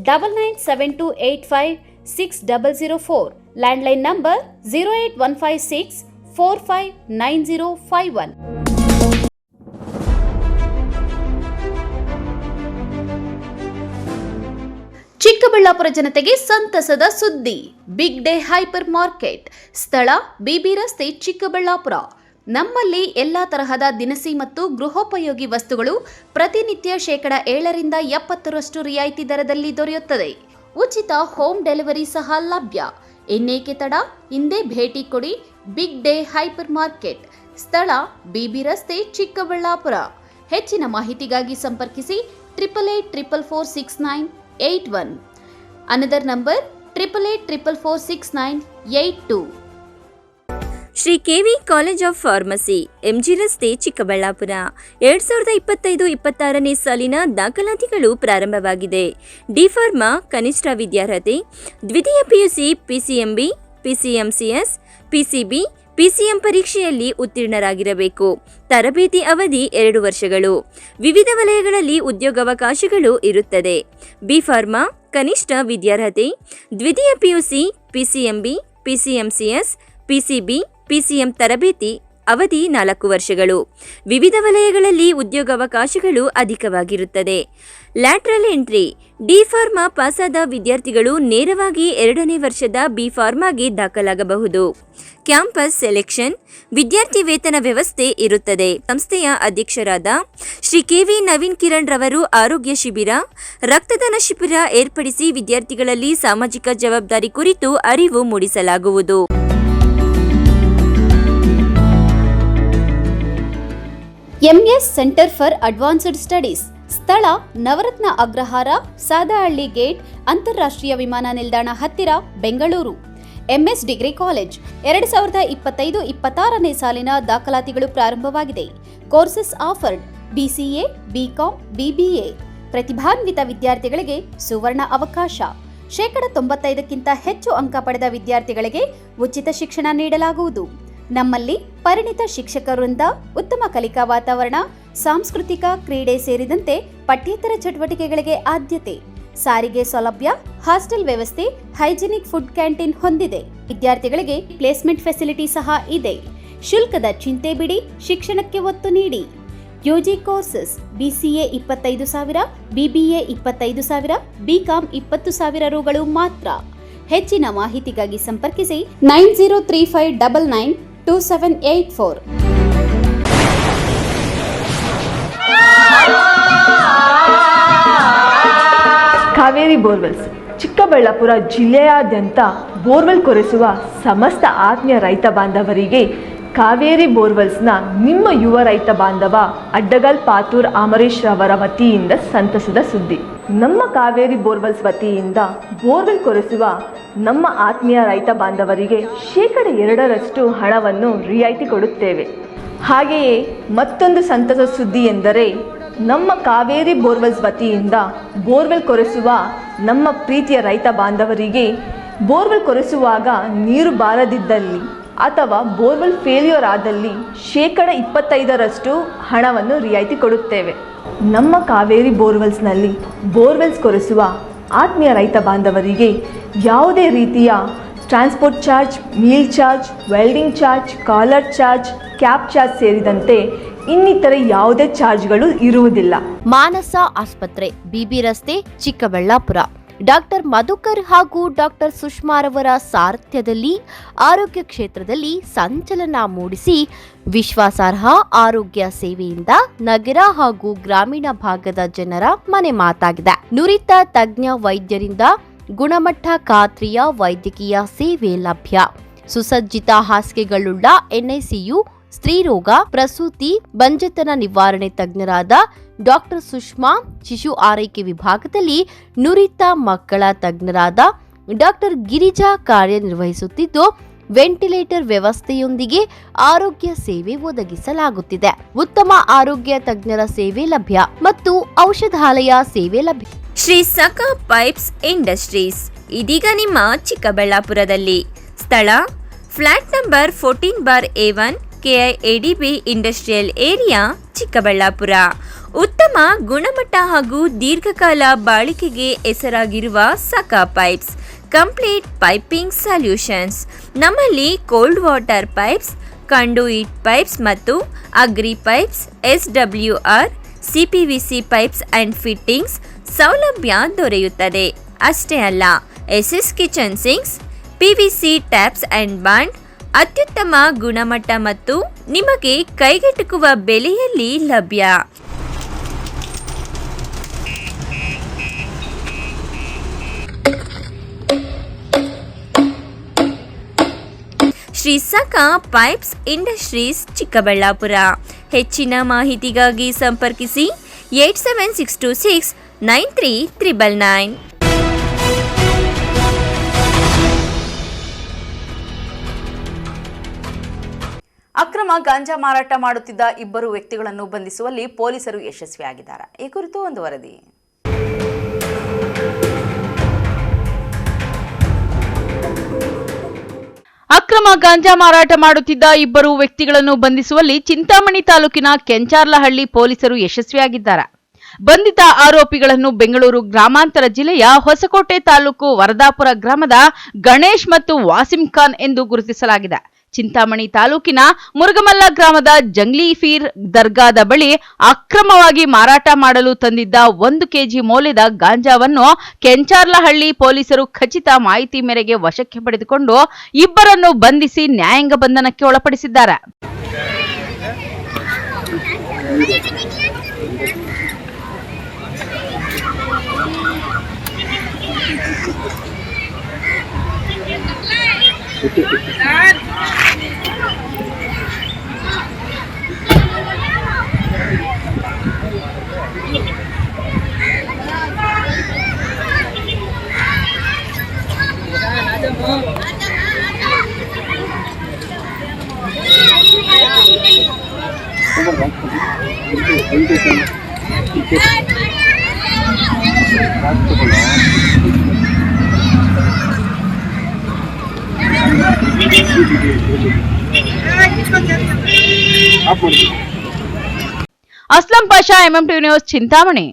Speaker 15: 9972856004, ಲ್ಯಾಂಡ್ಲೈನ್ ನಂಬರ್ 08156459051. ಚಿಕ್ಕಬಳ್ಳಾಪುರ ಜನತೆಗೆ ಸಂತಸದ ಸುದ್ದಿ. Big day hyper market. ಸ್ಥಳ ಬಿಬಿ ರಸ್ತೆ, ಚಿಕ್ಕಬಳ್ಳಾಪುರ. ನಮ್ಮಲ್ಲಿ ಎಲ್ಲಾ ತರಹದ ದಿನಸಿ ಮತ್ತು ಗೃಹೋಪಯೋಗಿ ವಸ್ತುಗಳು ಪ್ರತಿನಿತ್ಯ 7% ರಿಯಾಯಿತಿ ದರದಲ್ಲಿ ದೊರೆಯುತ್ತದೆ. ಉಚಿತ ಹೋಮ್ ಡೆಲಿವರಿ ಸಹ ಲಭ್ಯ. ಇನ್ನೇಕೆ ತಡ, ಹಿಂದೆ ಭೇಟಿ ಕೊಡಿ. ಬಿಗ್ ಡೇ ಹೈಪರ್ ಮಾರ್ಕೆಟ್, ಸ್ಥಳ ಬಿಬಿ ರಸ್ತೆ, ಚಿಕ್ಕಬಳ್ಳಾಪುರ. ಹೆಚ್ಚಿನ ಮಾಹಿತಿಗಾಗಿ ಸಂಪರ್ಕಿಸಿ 8884469881. Another number 8844469882.
Speaker 14: Shri KV college of pharmacy, MG ರಸ್ತೆ, ಚಿಕ್ಕಬಳ್ಳಾಪುರ. 2025-26ನೇ ಸಾಲಿನ ದಾಖಲಾತಿಗಳು ಪ್ರಾರಂಭವಾಗಿದೆ. ಡಿ ಫಾರ್ಮಾ ಕನಿಷ್ಠ ವಿದ್ಯಾರ್ಹತೆ ದ್ವಿತೀಯ PUC PCMB, PCMCS, PCB, PCM ಪರೀಕ್ಷೆಯಲ್ಲಿ ಉತ್ತೀರ್ಣರಾಗಿರಬೇಕು. ತರಬೇತಿ ಅವಧಿ 2 ವರ್ಷಗಳು. ವಿವಿಧ ವಲಯಗಳಲ್ಲಿ ಉದ್ಯೋಗಾವಕಾಶಗಳು ಇರುತ್ತದೆ. ಬಿ ಫಾರ್ಮಾ ಕನಿಷ್ಠ ವಿದ್ಯಾರ್ಹತೆ ದ್ವಿತೀಯ PUC PCMB, PCMCS, PCB, PCM ತರಬೇತಿ ಅವಧಿ 4 ವರ್ಷಗಳು. ವಿವಿಧ ವಲಯಗಳಲ್ಲಿ ಉದ್ಯೋಗಾವಕಾಶಗಳು ಅಧಿಕವಾಗಿರುತ್ತದೆ. ಲ್ಯಾಟ್ರಲ್ ಎಂಟ್ರಿ ಡಿ ಫಾರ್ಮಾ ಪಾಸಾದ ವಿದ್ಯಾರ್ಥಿಗಳು ನೇರವಾಗಿ 2ನೇ ವರ್ಷದ ಬಿ ಫಾರ್ಮಾಗೆ ದಾಖಲಾಗಬಹುದು. ಕ್ಯಾಂಪಸ್ ಸೆಲೆಕ್ಷನ್, ವಿದ್ಯಾರ್ಥಿ ವೇತನ ವ್ಯವಸ್ಥೆ ಇರುತ್ತದೆ. ಸಂಸ್ಥೆಯ ಅಧ್ಯಕ್ಷರಾದ ಶ್ರೀ ಕೆವಿ ನವೀನ್ ಕಿರಣ್ ರವರು ಆರೋಗ್ಯ ಶಿಬಿರ, ರಕ್ತದಾನ ಶಿಬಿರ ಏರ್ಪಡಿಸಿ ವಿದ್ಯಾರ್ಥಿಗಳಲ್ಲಿ ಸಾಮಾಜಿಕ ಜವಾಬ್ದಾರಿ ಕುರಿತು ಅರಿವು ಮೂಡಿಸಲಾಗುವುದು.
Speaker 15: MS centre for advanced studies, ಸ್ಥಳ ನವರತ್ನ ಅಗ್ರಹಾರ, ಸಾದಹಳ್ಳಿ ಗೇಟ್, ಅಂತಾರಾಷ್ಟ್ರೀಯ ವಿಮಾನ ನಿಲ್ದಾಣ ಹತ್ತಿರ, ಬೆಂಗಳೂರು. ಎಂಎಸ್ ಡಿಗ್ರಿ ಕಾಲೇಜ್ 2025-26ನೇ ಸಾಲಿನ ದಾಖಲಾತಿಗಳು ಪ್ರಾರಂಭವಾಗಿದೆ. Courses offered BCA, BCom, BBA. ಪ್ರತಿಭಾನ್ವಿತ ವಿದ್ಯಾರ್ಥಿಗಳಿಗೆ ಸುವರ್ಣ ಅವಕಾಶ. 95%ಕ್ಕಿಂತ ಹೆಚ್ಚು ಅಂಕ ಪಡೆದ ವಿದ್ಯಾರ್ಥಿಗಳಿಗೆ ಉಚಿತ ಶಿಕ್ಷಣ ನೀಡಲಾಗುವುದು. ನಮ್ಮಲ್ಲಿ ಪರಿಣಿತ ಶಿಕ್ಷಕರಿಂದ ಉತ್ತಮ ಕಲಿಕಾ ವಾತಾವರಣ, ಸಾಂಸ್ಕೃತಿಕ, ಕ್ರೀಡೆ ಸೇರಿದಂತೆ ಪಠ್ಯೇತರ ಚಟುವಟಿಕೆಗಳಿಗೆ ಆದ್ಯತೆ. ಸಾರಿಗೆ ಸೌಲಭ್ಯ, ಹಾಸ್ಟೆಲ್ ವ್ಯವಸ್ಥೆ, ಹೈಜಿನಿಕ್ ಫುಡ್ ಕ್ಯಾಂಟೀನ್ ಹೊಂದಿದೆ. ವಿದ್ಯಾರ್ಥಿಗಳಿಗೆ ಪ್ಲೇಸ್ಮೆಂಟ್ ಫೆಸಿಲಿಟಿ ಸಹ ಇದೆ. ಶುಲ್ಕದ ಚಿಂತೆ ಬಿಡಿ, ಶಿಕ್ಷಣಕ್ಕೆ ಒತ್ತು ನೀಡಿ. UG courses BCA 25,000, BBA 25,000, BCom 20,000 ರೂಗಳು ಮಾತ್ರ. ಹೆಚ್ಚಿನ ಮಾಹಿತಿಗಾಗಿ ಸಂಪರ್ಕಿಸಿ 9035992784.
Speaker 20: ಕಾವೇರಿ ಬೋರ್ವೆಲ್ಸ್ ಚಿಕ್ಕಬಳ್ಳಾಪುರ ಜಿಲ್ಲೆಯಾದ್ಯಂತ ಬೋರ್ವೆಲ್ ಕೊರೆಸುವ ಸಮಸ್ತ ಆತ್ಮೀಯ ರೈತ ಬಾಂಧವರಿಗೆ ಕಾವೇರಿ ಬೋರ್ವೆಲ್ಸ್ನ ನಿಮ್ಮ ಯುವ ರೈತ ಬಾಂಧವ ಅಡ್ಡಗಲ್ ಪಾತೂರ್ ಅಮರೀಶ್ ರವರ ವತಿಯಿಂದ ಸಂತಸದ ಸುದ್ದಿ. ನಮ್ಮ ಕಾವೇರಿ ಬೋರ್ವೆಲ್ಸ್ ವತಿಯಿಂದ ಬೋರ್ವೆಲ್ ಕೊರೆಸುವ ನಮ್ಮ ಆತ್ಮೀಯ ರೈತ ಬಾಂಧವರಿಗೆ 2% ಹಣವನ್ನು ರಿಯಾಯಿತಿ ಕೊಡುತ್ತೇವೆ. ಹಾಗೆಯೇ ಮತ್ತೊಂದು ಸಂತಸ ಸುದ್ದಿ ಎಂದರೆ ನಮ್ಮ ಕಾವೇರಿ ಬೋರ್ವೆಲ್ಸ್ ವತಿಯಿಂದ ಬೋರ್ವೆಲ್ ಕೊರೆಸುವ ನಮ್ಮ ಪ್ರೀತಿಯ ರೈತ ಬಾಂಧವರಿಗೆ ಬೋರ್ವೆಲ್ ಕೊರೆಸುವಾಗ ನೀರು ಬಾರದಿದ್ದಲ್ಲಿ ಅಥವಾ ಬೋರ್ವೆಲ್ ಫೇಲ್ಯೂರ್ ಆದಲ್ಲಿ 25% ಹಣವನ್ನು ರಿಯಾಯಿತಿ ಕೊಡುತ್ತೇವೆ. ನಮ್ಮ ಕಾವೇರಿ ಬೋರ್ವೆಲ್ಸ್ನಲ್ಲಿ ಬೋರ್ವೆಲ್ಸ್ ಕೊರೆಸುವ ಆತ್ಮೀಯ ರೈತ ಬಾಂಧವರಿಗೆ ಯಾವುದೇ ರೀತಿಯ transport charge, meal charge, welding charge, collar charge, cab charge ಸೇರಿದಂತೆ ಇನ್ನಿತರೆ ಯಾವುದೇ ಚಾರ್ಜ್ಗಳು ಇರುವುದಿಲ್ಲ.
Speaker 15: ಮಾನಸ ಆಸ್ಪತ್ರೆ, ಬಿಬಿ ರಸ್ತೆ, ಚಿಕ್ಕಬಳ್ಳಾಪುರ. ಡಾಕ್ಟರ್ ಮಧುಕರ್ ಹಾಗೂ ಡಾಕ್ಟರ್ ಸುಷ್ಮಾರವರ ಸಾರಥ್ಯದಲ್ಲಿ ಆರೋಗ್ಯ ಕ್ಷೇತ್ರದಲ್ಲಿ ಸಂಚಲನ ಮೂಡಿಸಿ ವಿಶ್ವಾಸಾರ್ಹ ಆರೋಗ್ಯ ಸೇವೆಯಿಂದ ನಗರ ಹಾಗೂ ಗ್ರಾಮೀಣ ಭಾಗದ ಜನರ ಮನೆ ಮಾತಾಗಿದೆ. ನುರಿತ ತಜ್ಞ ವೈದ್ಯರಿಂದ ಗುಣಮಟ್ಟ ಖಾತ್ರಿಯ ವೈದ್ಯಕೀಯ ಸೇವೆ ಲಭ್ಯ. ಸುಸಜ್ಜಿತ ಹಾಸಿಗೆಗಳುಳ್ಳ ಎನ್ಐಸಿಯು, ಸ್ತ್ರೀರೋಗ, ಪ್ರಸೂತಿ, ಬಂಜೆತನ ನಿವಾರಣೆ ತಜ್ಞರಾದ ಡಾಕ್ಟರ್ ಸುಷ್ಮಾ, ಶಿಶು ಆರೈಕೆ ವಿಭಾಗದಲ್ಲಿ ನುರಿತ ಮಕ್ಕಳ ತಜ್ಞರಾದ ಡಾಕ್ಟರ್ ಗಿರಿಜಾ ಕಾರ್ಯನಿರ್ವಹಿಸುತ್ತಿದ್ದು, ವೆಂಟಿಲೇಟರ್ ವ್ಯವಸ್ಥೆಯೊಂದಿಗೆ ಆರೋಗ್ಯ ಸೇವೆ ಒದಗಿಸಲಾಗುತ್ತಿದೆ. ಉತ್ತಮ ಆರೋಗ್ಯ ತಜ್ಞರ ಸೇವೆ ಲಭ್ಯ ಮತ್ತು ಔಷಧಾಲಯ ಸೇವೆ ಲಭ್ಯ.
Speaker 14: ಶ್ರೀ ಸಖಾ ಪೈಪ್ಸ್ ಇಂಡಸ್ಟ್ರೀಸ್ ಇದೀಗ ನಿಮ್ಮ ಚಿಕ್ಕಬಳ್ಳಾಪುರದಲ್ಲಿ. ಸ್ಥಳ flat number 14/A1, KIADB industrial area, Chikkaballapur. ಉತ್ತಮ ಗುಣಮಟ್ಟ ಹಾಗೂ ದೀರ್ಘಕಾಲ ಬಾಳಿಕೆಗೆ ಹೆಸರಾಗಿರುವ Sakha pipes complete piping solutions. ನಮ್ಮಲ್ಲಿ cold water pipes, conduit pipes ಮತ್ತು agri pipes, SWR, CPVC pipes and fittings ಸೌಲಭ್ಯ ದೊರೆಯುತ್ತದೆ. ಅಷ್ಟೇ ಅಲ್ಲ, SS kitchen sinks, PVC taps and bond ಅತ್ಯುತ್ತಮ ಗುಣಮಟ್ಟ ಮತ್ತು ನಿಮಗೆ ಕೈಗೆಟುಕುವ ಬೆಲೆಯಲ್ಲಿ ಲಭ್ಯ. Shri Sakha pipes industries Chikkaballapur. ಹೆಚ್ಚಿನ ಮಾಹಿತಿಗಾಗಿ ಸಂಪರ್ಕಿಸಿ 8762693999.
Speaker 2: ಅಕ್ರಮ ಗಾಂಜಾ ಮಾರಾಟ ಮಾಡುತ್ತಿದ್ದ ಇಬ್ಬರು ವ್ಯಕ್ತಿಗಳನ್ನು ಬಂಧಿಸುವಲ್ಲಿ ಪೊಲೀಸರು ಯಶಸ್ವಿಯಾಗಿದ್ದಾರೆ. ಈ ಕುರಿತು ಒಂದು ವರದಿ.
Speaker 1: ಅಕ್ರಮ ಗಾಂಜಾ ಮಾರಾಟ ಮಾಡುತ್ತಿದ್ದ ಇಬ್ಬರು ವ್ಯಕ್ತಿಗಳನ್ನು ಬಂಧಿಸುವಲ್ಲಿ ಚಿಂತಾಮಣಿ ತಾಲೂಕಿನ ಕೆಂಚಾರ್ಲಹಳ್ಳಿ ಪೊಲೀಸರು ಯಶಸ್ವಿಯಾಗಿದ್ದಾರೆ. ಬಂಧಿತ ಆರೋಪಿಗಳನ್ನು ಬೆಂಗಳೂರು ಗ್ರಾಮಾಂತರ ಜಿಲ್ಲೆಯ ಹೊಸಕೋಟೆ ತಾಲೂಕು ವರದಾಪುರ ಗ್ರಾಮದ ಗಣೇಶ್ ಮತ್ತು ವಾಸಿಂ ಖಾನ್ ಎಂದು ಗುರುತಿಸಲಾಗಿದೆ. ಚಿಂತಾಮಣಿ ತಾಲೂಕಿನ ಮುರುಗಮಲ್ಲ ಗ್ರಾಮದ ಜಂಗ್ಲಿಫೀರ್ ದರ್ಗಾದ ಬಳಿ ಅಕ್ರಮವಾಗಿ ಮಾರಾಟ ಮಾಡಲು ತಂದಿದ್ದ 1 ಕೆಜಿ ಮೌಲ್ಯದ ಗಾಂಜಾವನ್ನು ಕೆಂಚಾರ್ಲಹಳ್ಳಿ ಪೊಲೀಸರು ಖಚಿತ ಮಾಹಿತಿ ಮೇರೆಗೆ ವಶಕ್ಕೆ ಪಡೆದುಕೊಂಡು ಇಬ್ಬರನ್ನು ಬಂಧಿಸಿ ನ್ಯಾಯಾಂಗ ಬಂಧನಕ್ಕೆ ಒಳಪಡಿಸಿದ್ದಾರೆ. Aslam Pasha, MMTV news, Chintamani.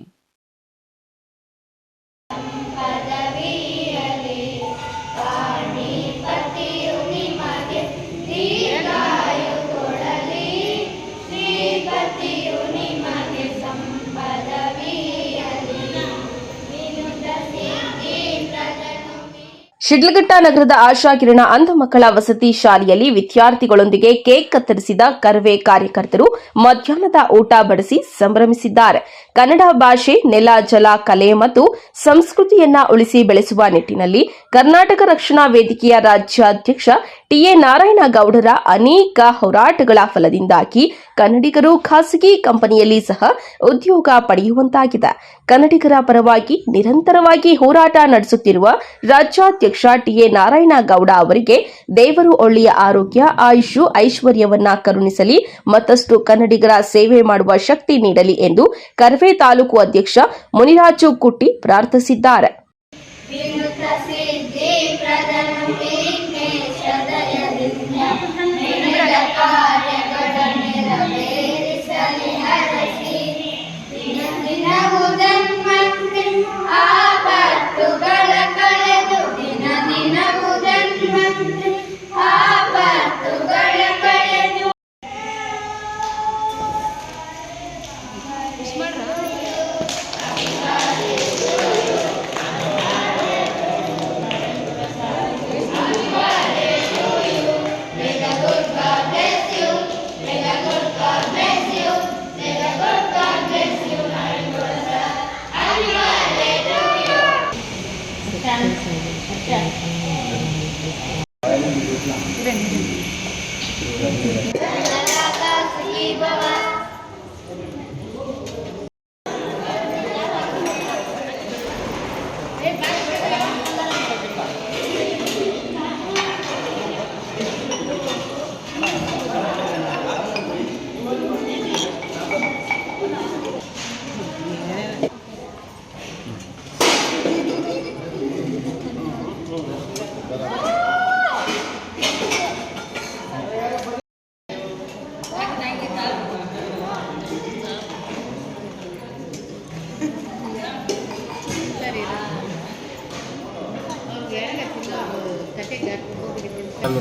Speaker 16: ಶಿಡ್ಲಘಟ್ಟ ನಗರದ ಆಶಾ ಕಿರಣ ಅಂಧ ಮಕ್ಕಳ ವಸತಿ ಶಾಲೆಯಲ್ಲಿ ವಿದ್ಯಾರ್ಥಿಗಳೊಂದಿಗೆ ಕೇಕ್ ಕತ್ತರಿಸಿದ ಕರವೇ ಕಾರ್ಯಕರ್ತರು ಮಧ್ಯಾಹ್ನದ ಊಟ ಬಡಿಸಿ ಸಂಭ್ರಮಿಸಿದ್ದಾರೆ. ಕನ್ನಡ ಭಾಷೆ, ನೆಲ, ಜಲ, ಕಲೆ ಮತ್ತು ಸಂಸ್ಕೃತಿಯನ್ನ ಉಳಿಸಿ ಬೆಳೆಸುವ ನಿಟ್ಟಿನಲ್ಲಿ ಕರ್ನಾಟಕ ರಕ್ಷಣಾ ವೇದಿಕೆಯ ರಾಜ್ಯಾಧ್ಯಕ್ಷ ಟಿಎ ನಾರಾಯಣಗೌಡರ ಅನೇಕ ಹೋರಾಟಗಳ ಫಲದಿಂದಾಗಿ ಕನ್ನಡಿಗರು ಖಾಸಗಿ ಕಂಪನಿಯಲ್ಲಿ ಸಹ ಉದ್ಯೋಗ ಪಡೆಯುವಂತಾಗಿದೆ. ಕನ್ನಡಿಗರ ಪರವಾಗಿ ನಿರಂತರವಾಗಿ ಹೋರಾಟ ನಡೆಸುತ್ತಿರುವ ರಾಜ್ಯಾಧ್ಯಕ್ಷ ಟಿಎ ನಾರಾಯಣಗೌಡ ಅವರಿಗೆ ದೇವರು ಒಳ್ಳೆಯ ಆರೋಗ್ಯ, ಆಯುಷು, ಐಶ್ವರ್ಯವನ್ನ ಕರುಣಿಸಲಿ, ಮತ್ತಷ್ಟು ಕನ್ನಡಿಗರ ಸೇವೆ ಮಾಡುವ ಶಕ್ತಿ ನೀಡಲಿ ಎಂದು ಕರವೇ ತಾಲೂಕು ಅಧ್ಯಕ್ಷ ಮುನಿರಾಜು ಕುಟ್ಟಿ ಪ್ರಾರ್ಥಿಸಿದ್ದಾರೆ.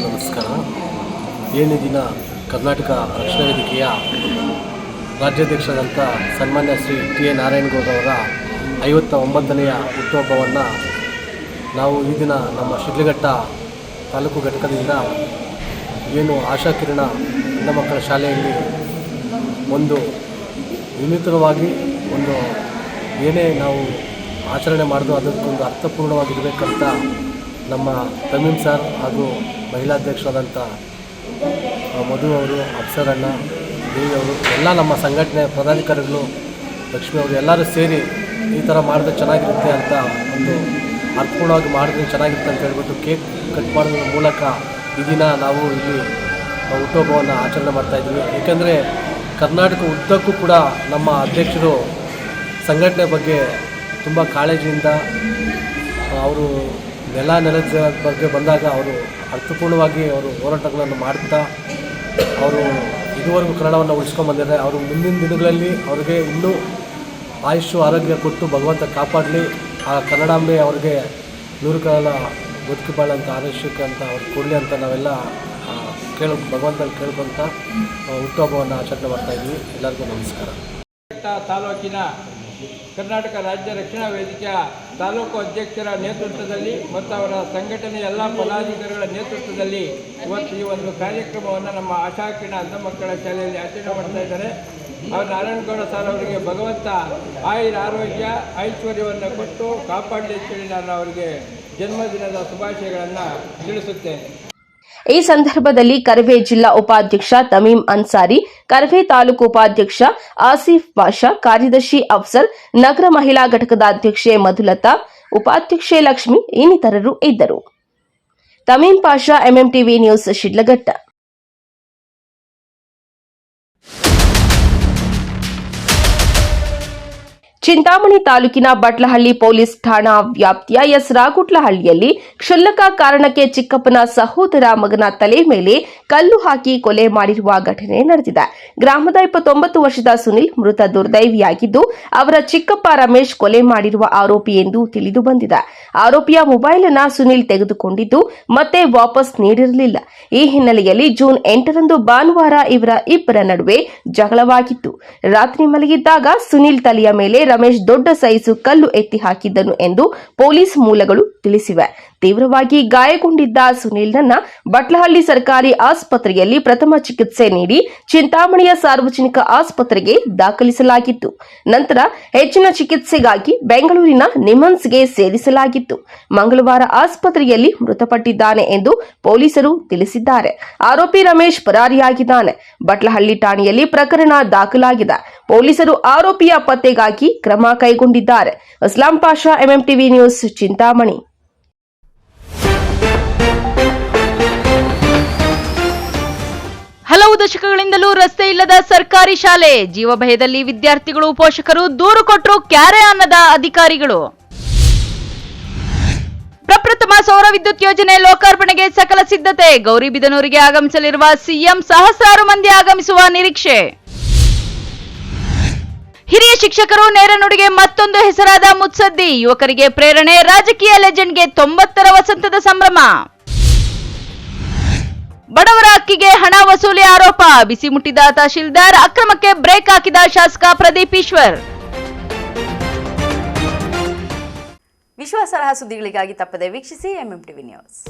Speaker 21: ನಮಸ್ಕಾರ. ಏಳನೇ ದಿನ ಕರ್ನಾಟಕ ರಕ್ಷಣಾ ವೇದಿಕೆಯ ರಾಜ್ಯಾಧ್ಯಕ್ಷರಾದಂಥ ಸನ್ಮಾನ್ಯ ಶ್ರೀ ಟಿ ಎ ನಾರಾಯಣಗೌಡರವರ 59ನೆಯ ಹುಟ್ಟುಹಬ್ಬವನ್ನು ನಾವು ಈ ದಿನ ನಮ್ಮ ಶಿಡ್ಲಘಟ್ಟ ತಾಲೂಕು ಘಟಕದಿಂದ ಏನು ಆಶಾ ಕಿರಣ ಅಂಧ ಮಕ್ಕಳ ಶಾಲೆಯಲ್ಲಿ ಒಂದು ವಿನೂತನವಾಗಿ ಒಂದು ಏನೇ ನಾವು ಆಚರಣೆ ಮಾಡೋದು ಅದಕ್ಕೊಂದು ಅರ್ಥಪೂರ್ಣವಾಗಿರಬೇಕಂತ ನಮ್ಮ ತಮೀಮ್ ಸರ್ ಹಾಗೂ ಮಹಿಳಾಧ್ಯಕ್ಷರಾದಂಥ ಮಧು ಅವರು, ಅಪ್ಸರಣ್ಣ, ದೇವಿ ಅವರು, ಎಲ್ಲ ನಮ್ಮ ಸಂಘಟನೆ ಪದಾಧಿಕಾರಿಗಳು, ಲಕ್ಷ್ಮಿ ಅವರು ಎಲ್ಲರೂ ಸೇರಿ ಈ ಥರ ಮಾಡಿದ್ರೆ ಚೆನ್ನಾಗಿರುತ್ತೆ ಅಂತ ಒಂದು ಅರ್ಥಪೂರ್ಣವಾಗಿ ಮಾಡಿದ್ರೆ ಚೆನ್ನಾಗಿರುತ್ತೆ ಅಂತ ಹೇಳ್ಬಿಟ್ಟು ಕೇಕ್ ಕಟ್ ಮಾಡೋದ್ರ ಮೂಲಕ ಈ ದಿನ ನಾವು ಇಲ್ಲಿ ಹುಟ್ಟುಹಬ್ಬವನ್ನು ಆಚರಣೆ ಮಾಡ್ತಾಯಿದ್ವಿ. ಏಕೆಂದರೆ ಕರ್ನಾಟಕ ಉದ್ದಕ್ಕೂ ಕೂಡ ನಮ್ಮ ಅಧ್ಯಕ್ಷರು ಸಂಘಟನೆ ಬಗ್ಗೆ ತುಂಬ ಕಾಳಜಿಯಿಂದ ಅವರು ನೆಲದ ಬಗ್ಗೆ ಬಂದಾಗ ಅವರು ಅರ್ಥಪೂರ್ಣವಾಗಿ ಅವರು ಹೋರಾಟಗಳನ್ನು ಮಾಡ್ತಾ ಅವರು ಇದುವರೆಗೂ ಕನ್ನಡವನ್ನು ಉಳಿಸ್ಕೊಂಡು ಬಂದಿದ್ದಾರೆ. ಅವರು ಮುಂದಿನ ದಿನಗಳಲ್ಲಿ ಅವ್ರಿಗೆ ಇನ್ನೂ ಆಯುಷ್ಯ ಆರೋಗ್ಯ ಕೊಟ್ಟು ಭಗವಂತ ಕಾಪಾಡಲಿ, ಆ ಕನ್ನಡಾಂಬೆ ಅವ್ರಿಗೆ 100 ಕಾಲ ಬದುಕಿ ಬಾಳಂತ ಆರೈಕೆ ಅಂತ ಅವ್ರಿಗೆ ಕೊಡಲಿ ಅಂತ ನಾವೆಲ್ಲ ಭಗವಂತನ ಕೇಳ್ಕೊಂತ ಹುಟ್ಟುಹಬ್ಬವನ್ನು ಆಚರಣೆ ಮಾಡ್ತಾಯಿದ್ವಿ. ಎಲ್ಲರಿಗೂ ನಮಸ್ಕಾರ.
Speaker 7: ತಾಲೂಕಿನ ಕರ್ನಾಟಕ ರಾಜ್ಯ ರಕ್ಷಣಾ ವೇದಿಕೆಯ ತಾಲೂಕು ಅಧ್ಯಕ್ಷರ ನೇತೃತ್ವದಲ್ಲಿ ಮತ್ತು ಅವರ ಸಂಘಟನೆಯ ಎಲ್ಲ ಪದಾಧಿಕಾರಿಗಳ ನೇತೃತ್ವದಲ್ಲಿ ಇವತ್ತು ಈ ಒಂದು ಕಾರ್ಯಕ್ರಮವನ್ನು ನಮ್ಮ ಆಶಾಕಿರಣ ಅಂಧ ಮಕ್ಕಳ ಶಾಲೆಯಲ್ಲಿ ಆಚರಣೆ ಮಾಡ್ತಾ ಇದ್ದಾರೆ. ಅವರು ನಾರಾಯಣಗೌಡ ಸರ್ ಅವರಿಗೆ ಭಗವಂತ ಆರೋಗ್ಯ ಐಶ್ವರ್ಯವನ್ನು ಕೊಟ್ಟು ಕಾಪಾಡಲಿ ಅಂತೇಳಿ ನಾನು ಅವರಿಗೆ ಜನ್ಮದಿನದ ಶುಭಾಶಯಗಳನ್ನು ತಿಳಿಸುತ್ತೇನೆ.
Speaker 16: ಈ ಸಂದರ್ಭದಲ್ಲಿ ಕರವೇ ಜಿಲ್ಲಾ ಉಪಾಧ್ಯಕ್ಷ ತಮೀಂ ಅನ್ಸಾರಿ, ಕರವೇ ತಾಲೂಕು ಉಪಾಧ್ಯಕ್ಷ ಆಸಿಫ್ ಪಾಷಾ, ಕಾರ್ಯದರ್ಶಿ ಅಫ್ಸಲ್, ನಗರ ಮಹಿಳಾ ಘಟಕದ ಅಧ್ಯಕ್ಷೆ ಮಧುಲತಾ, ಉಪಾಧ್ಯಕ್ಷೆ ಲಕ್ಷ್ಮಿ ಇನ್ನಿತರರು ಇದ್ದರು. ತಮೀಂ ಪಾಷಾ, ಎಂಎಂಟಿವಿ ನ್ಯೂಸ್, ಶಿಡ್ಲಘಟ್ಟ. ಚಿಂತಾಮಣಿ ತಾಲೂಕಿನ ಬಟ್ಲಹಳ್ಳಿ ಪೊಲೀಸ್ ಠಾಣಾ ವ್ಯಾಪ್ತಿಯ ಎಸ್ ರಾಗುಟ್ಲಹಳ್ಳಿಯಲ್ಲಿ ಕ್ಷುಲ್ಲಕ ಕಾರಣಕ್ಕೆ ಚಿಕ್ಕಪ್ಪನ ಸಹೋದರ ಮಗನ ತಲೆ ಮೇಲೆ ಕಲ್ಲು ಹಾಕಿ ಕೊಲೆ ಮಾಡಿರುವ ಘಟನೆ ನಡೆದಿದೆ. ಗ್ರಾಮದ 29 ವರ್ಷದ ಸುನಿಲ್ ಮೃತ ದುರ್ದೈವಿಯಾಗಿದ್ದು, ಅವರ ಚಿಕ್ಕಪ್ಪ ರಮೇಶ್ ಕೊಲೆ ಮಾಡಿರುವ ಆರೋಪಿ ಎಂದು ತಿಳಿದು ಬಂದಿದೆ. ಆರೋಪಿಯ ಮೊಬೈಲ್ ಅನ್ನು ಸುನಿಲ್ ತೆಗೆದುಕೊಂಡಿದ್ದು ಮತ್ತೆ ವಾಪಸ್ ನೀಡಿರಲಿಲ್ಲ. ಈ ಹಿನ್ನೆಲೆಯಲ್ಲಿ ಜೂನ್ 8ರಂದು ಭಾನುವಾರ ಇವರ ಇಬ್ಬರ ನಡುವೆ ಜಗಳವಾಗಿತ್ತು. ರಾತ್ರಿ ಮಲಗಿದ್ದಾಗ ಸುನಿಲ್ ತಲೆಯ ಮೇಲೆ ರಮೇಶ್ ದೊಡ್ಡ ಸೈಜು ಕಲ್ಲು ಎತ್ತಿ ಹಾಕಿದ್ದನು ಎಂದು ಪೊಲೀಸ್ ಮೂಲಗಳು ತಿಳಿಸಿವೆ. ತೀವ್ರವಾಗಿ ಗಾಯಗೊಂಡಿದ್ದ ಸುನಿಲ್ನನ್ನ ಬಟ್ಲಹಳ್ಳಿ ಸರ್ಕಾರಿ ಆಸ್ಪತ್ರೆಯಲ್ಲಿ ಪ್ರಥಮ ಚಿಕಿತ್ಸೆ ನೀಡಿ ಚಿಂತಾಮಣಿಯ ಸಾರ್ವಜನಿಕ ಆಸ್ಪತ್ರೆಗೆ ದಾಖಲಿಸಲಾಗಿತ್ತು. ನಂತರ ಹೆಚ್ಚಿನ ಚಿಕಿತ್ಸೆಗಾಗಿ ಬೆಂಗಳೂರಿನ ನಿಮನ್ಸ್ಗೆ ಸೇರಿಸಲಾಗಿತ್ತು. ಮಂಗಳವಾರ ಆಸ್ಪತ್ರೆಯಲ್ಲಿ ಮೃತಪಟ್ಟಿದ್ದಾನೆ ಎಂದು ಪೊಲೀಸರು ತಿಳಿಸಿದ್ದಾರೆ. ಆರೋಪಿ ರಮೇಶ್ ಪರಾರಿಯಾಗಿದ್ದಾನೆ. ಬಟ್ಲಹಳ್ಳಿ ಠಾಣೆಯಲ್ಲಿ ಪ್ರಕರಣ ದಾಖಲಾಗಿದೆ. ಪೊಲೀಸರು ಆರೋಪಿಯ ಪತ್ತೆಗಾಗಿ ಕ್ರಮ ಕೈಗೊಂಡಿದ್ದಾರೆ. Aslam Pasha, MMTV news, Chintamani.
Speaker 1: ಹಲವು ದಶಕಗಳಿಂದಲೂ ರಸ್ತೆ ಇಲ್ಲದ ಸರ್ಕಾರಿ ಶಾಲೆ, ಜೀವಭಯದಲ್ಲಿ ವಿದ್ಯಾರ್ಥಿಗಳು, ಪೋಷಕರು ದೂರು ಕೊಟ್ಟರು ಕ್ಯಾರೆ ಅನ್ನದ ಅಧಿಕಾರಿಗಳು. ಪ್ರಪ್ರಥಮ ಸೌರ ವಿದ್ಯುತ್ ಯೋಜನೆ ಲೋಕಾರ್ಪಣೆಗೆ ಸಕಲ ಸಿದ್ಧತೆ, ಗೌರಿಬಿದನೂರಿಗೆ ಆಗಮಿಸಲಿರುವ ಸಿಎಂ, ಸಹಸ್ರಾರು ಮಂದಿ ಆಗಮಿಸುವ ನಿರೀಕ್ಷೆ. ಹಿರಿಯ ಶಿಕ್ಷಕರು ನೇರ ನುಡಿಗೆ ಮತ್ತೊಂದು ಹೆಸರಾದ ಮುತ್ಸದ್ದಿ, ಯುವಕರಿಗೆ ಪ್ರೇರಣೆ, ರಾಜಕೀಯ ಲೆಜೆಂಡ್ಗೆ 90ರ ವಸಂತದ ಸಂಭ್ರಮ. ಬಡವರ ಅಕ್ಕಿಗೆ ಹಣ ವಸೂಲಿ ಆರೋಪ, ಬಿಸಿ ಮುಟ್ಟಿದ ತಹಶೀಲ್ದಾರ್, ಅಕ್ರಮಕ್ಕೆ ಬ್ರೇಕ್ ಹಾಕಿದ ಶಾಸಕ ಪ್ರದೀಪ್ ಈಶ್ವರ್.
Speaker 2: ವಿಶ್ವಾಸಾರ್ಹ ಸುದ್ದಿಗಳಿಗಾಗಿ ತಪ್ಪದೆ ವೀಕ್ಷಿಸಿ ಎಂಎಂಟಿವಿ ನ್ಯೂಸ್.